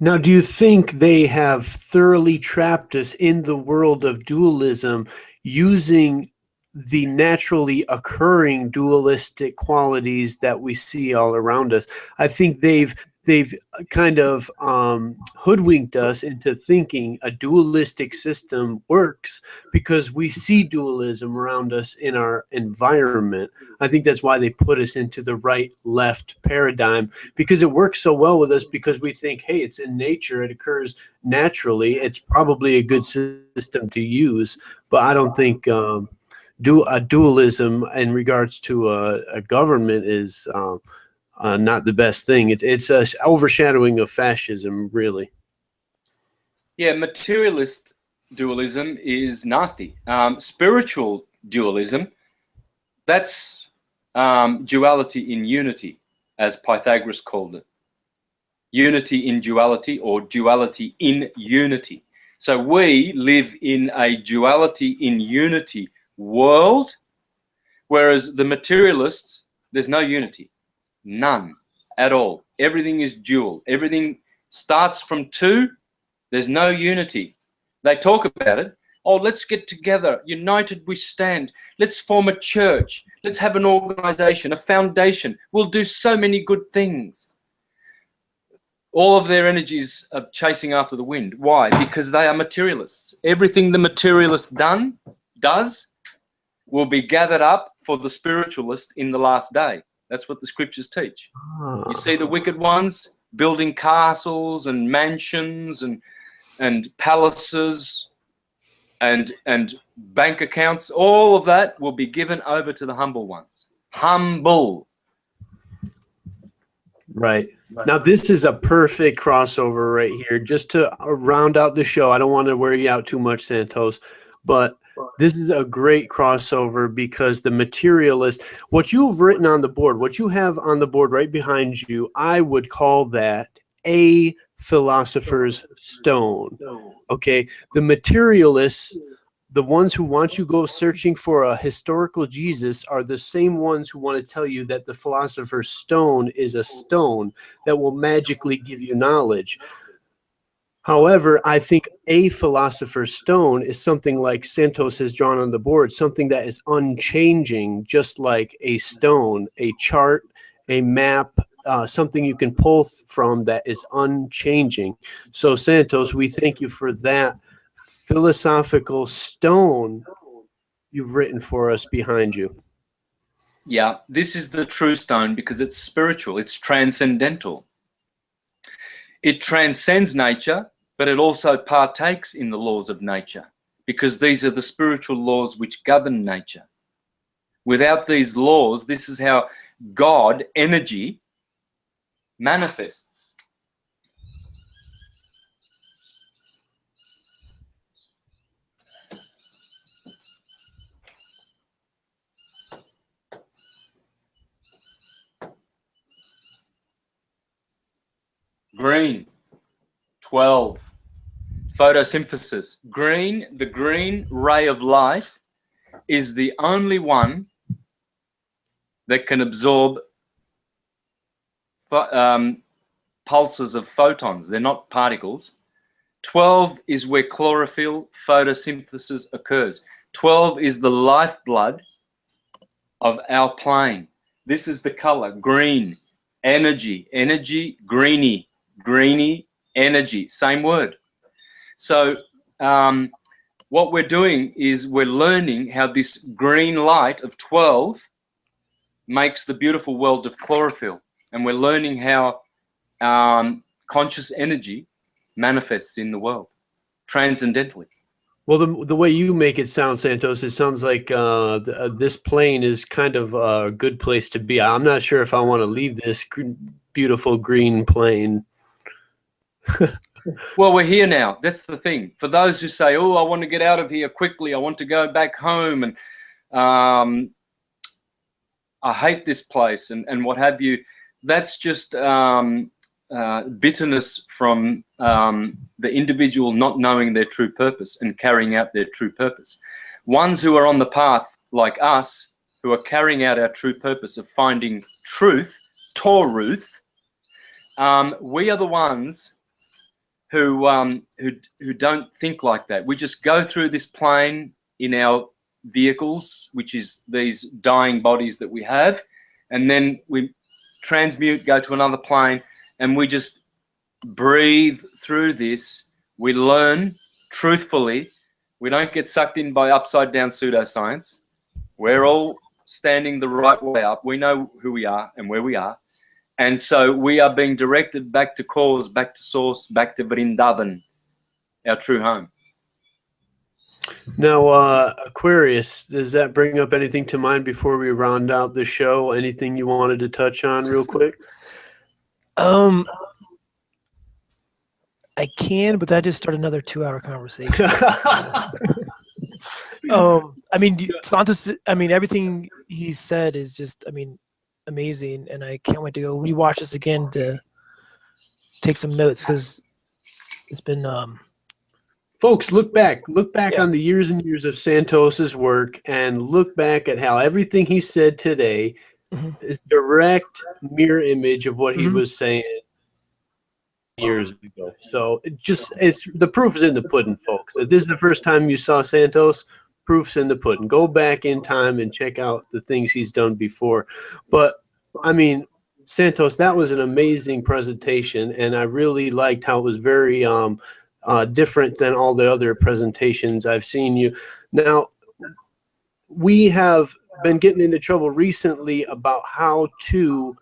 Now, do you think they have thoroughly trapped us in the world of dualism using the naturally occurring dualistic qualities that we see all around us? I think they've kind of hoodwinked us into thinking a dualistic system works because we see dualism around us in our environment. I think that's why they put us into the right-left paradigm, because it works so well with us, because we think, hey, it's in nature, it occurs naturally, it's probably a good system to use. But I don't think dualism in regards to a government is not the best thing. It's a overshadowing of fascism, really. Yeah, materialist dualism is nasty. Spiritual dualism, that's duality in unity, as Pythagoras called it. Unity in duality, or duality in unity. So we live in a duality in unity world, whereas the materialists, there's no unity. None at all. Everything is dual. Everything starts from two. There's no unity. They talk about it. Oh, let's get together. United we stand. Let's form a church. Let's have an organization, a foundation. We'll do so many good things. All of their energies are chasing after the wind. Why? Because they are materialists. Everything the materialist does will be gathered up for the spiritualist in the last day. That's what the scriptures teach. You see the wicked ones building castles and mansions and palaces and bank accounts. All of that will be given over to the humble ones. Humble. Right. Now, this is a perfect crossover right here. Just to round out the show, I don't want to wear you out too much, Santos, but this is a great crossover, because the materialist, what you've written on the board, what you have on the board right behind you, I would call that a philosopher's stone. Okay. The materialists, the ones who want you to go searching for a historical Jesus, are the same ones who want to tell you that the philosopher's stone is a stone that will magically give you knowledge. However, I think a philosopher's stone is something like Santos has drawn on the board, something that is unchanging, just like a stone, a chart, a map, something you can pull from that is unchanging. So, Santos, we thank you for that philosophical stone you've written for us behind you. Yeah, this is the true stone because it's spiritual, it's transcendental. It transcends nature, but it also partakes in the laws of nature, because these are the spiritual laws which govern nature. Without these laws, this is how God, energy, manifests. Green, 12. Photosynthesis. Green, the green ray of light, is the only one that can absorb pulses of photons. They're not particles. 12 is where chlorophyll photosynthesis occurs. 12 is the lifeblood of our plane. This is the color, green, energy, energy, greeny, greeny, energy, same word. So what we're doing is we're learning how this green light of 12 makes the beautiful world of chlorophyll. And we're learning how conscious energy manifests in the world, transcendentally. Well, the way you make it sound, Santos, it sounds like this plane is kind of a good place to be. I'm not sure if I want to leave this beautiful green plane. Well, we're here now. That's the thing. For those who say, oh, I want to get out of here quickly, I want to go back home, and I hate this place, and what have you, that's just bitterness from the individual not knowing their true purpose and carrying out their true purpose. Ones who are on the path, like us, who are carrying out our true purpose of finding truth, Toruth, we are the ones who don't think like that. We just go through this plane in our vehicles, which is these dying bodies that we have, and then we transmute, go to another plane, and we just breathe through this. We learn truthfully. We don't get sucked in by upside down pseudoscience. We're all standing the right way up. We know who we are and where we are. And so we are being directed back to cause, back to source, back to Vrindavan, our true home. Now, Aquarius, does that bring up anything to mind before we round out the show? Anything you wanted to touch on real quick? I can, but that just started another 2-hour conversation. I mean, Santos, I mean, everything he said is just, I mean, amazing, and I can't wait to go rewatch this again to take some notes, because it's been folks, look back on the years and years of Santos's work, and look back at how everything he said today is direct mirror image of what he was saying years ago. So it's the proof is in the pudding, folks. If this is the first time you saw Santos, proof's in the pudding. Go back in time and check out the things he's done before. But I mean, Santos, that was an amazing presentation, and I really liked how it was very different than all the other presentations I've seen you. Now, we have been getting into trouble recently about how to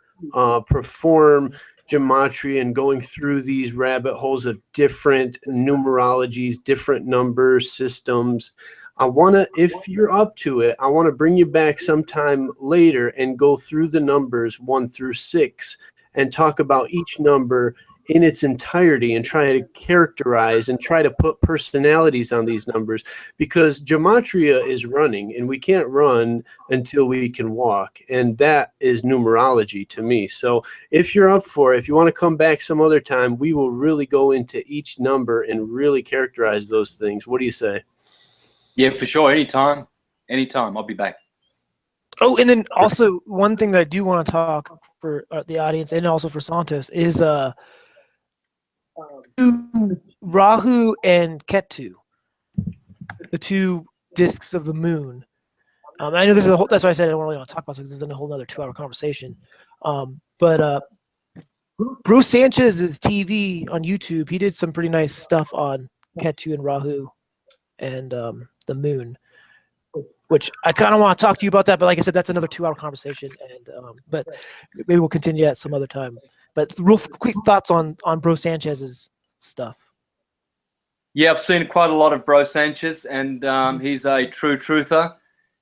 perform gematria and going through these rabbit holes of different numerologies, different number systems. I want to, if you're up to it, I want to bring you back sometime later and go through the numbers 1 through 6 and talk about each number in its entirety and try to characterize and try to put personalities on these numbers, because gematria is running and we can't run until we can walk, and that is numerology to me. So if you're up for it, if you want to come back some other time, we will really go into each number and really characterize those things. What do you say? Yeah, for sure. Anytime I'll be back. Oh, and then also one thing that I do want to talk for the audience and also for Santos is Rahu and Ketu, the two discs of the moon. I know this is a whole, that's why I said I don't really want to talk about it, because this is a whole other 2-hour conversation. But Bruce Sanchez's TV on YouTube, he did some pretty nice stuff on Ketu and Rahu and the moon, which I kind of want to talk to you about that. But like I said, that's another 2-hour conversation, and but maybe we'll continue at some other time. But real quick thoughts on Bro Sanchez's stuff. Yeah, I've seen quite a lot of Bro Sanchez, and he's a true truther.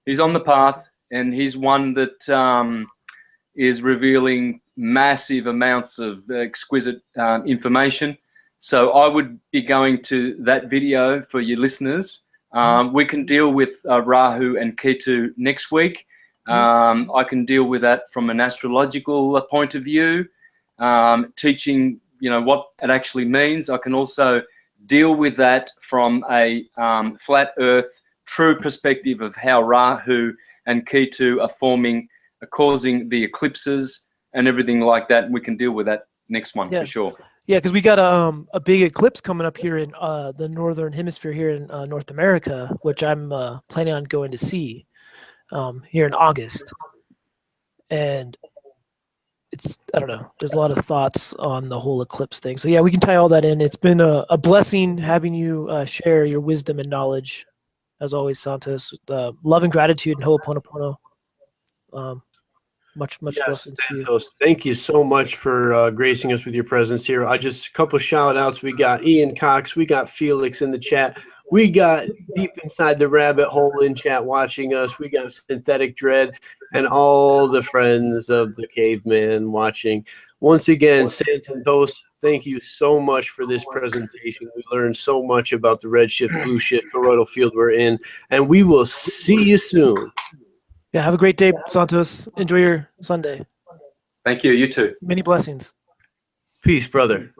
He's on the path, and he's one that is revealing massive amounts of exquisite information. So I would be going to that video for your listeners. We can deal with Rahu and Ketu next week. I can deal with that from an astrological point of view, teaching, you know, what it actually means. I can also deal with that from a flat earth, true perspective of how Rahu and Ketu are forming, causing the eclipses and everything like that. We can deal with that next one for sure. Yeah, because we got a big eclipse coming up here in the northern hemisphere here in North America, which I'm planning on going to see here in August. And it's, I don't know, there's a lot of thoughts on the whole eclipse thing. So yeah, we can tie all that in. It's been a blessing having you share your wisdom and knowledge, as always, Santos. Love and gratitude, and ho'oponopono. Much yes, Santos, thank you so much for gracing us with your presence here. I just a couple shout outs. We got Ian Cox, we got Felix in the chat, we got Deep Inside the Rabbit Hole in chat watching us, we got Synthetic Dread, and all the friends of the Caveman watching. Once again, Santos, thank you so much for this presentation. We learned so much about the redshift, blue shift, toroidal field we're in, and we will see you soon. Yeah, have a great day, Santos. Enjoy your Sunday. Thank you. You too. Many blessings. Peace, brother.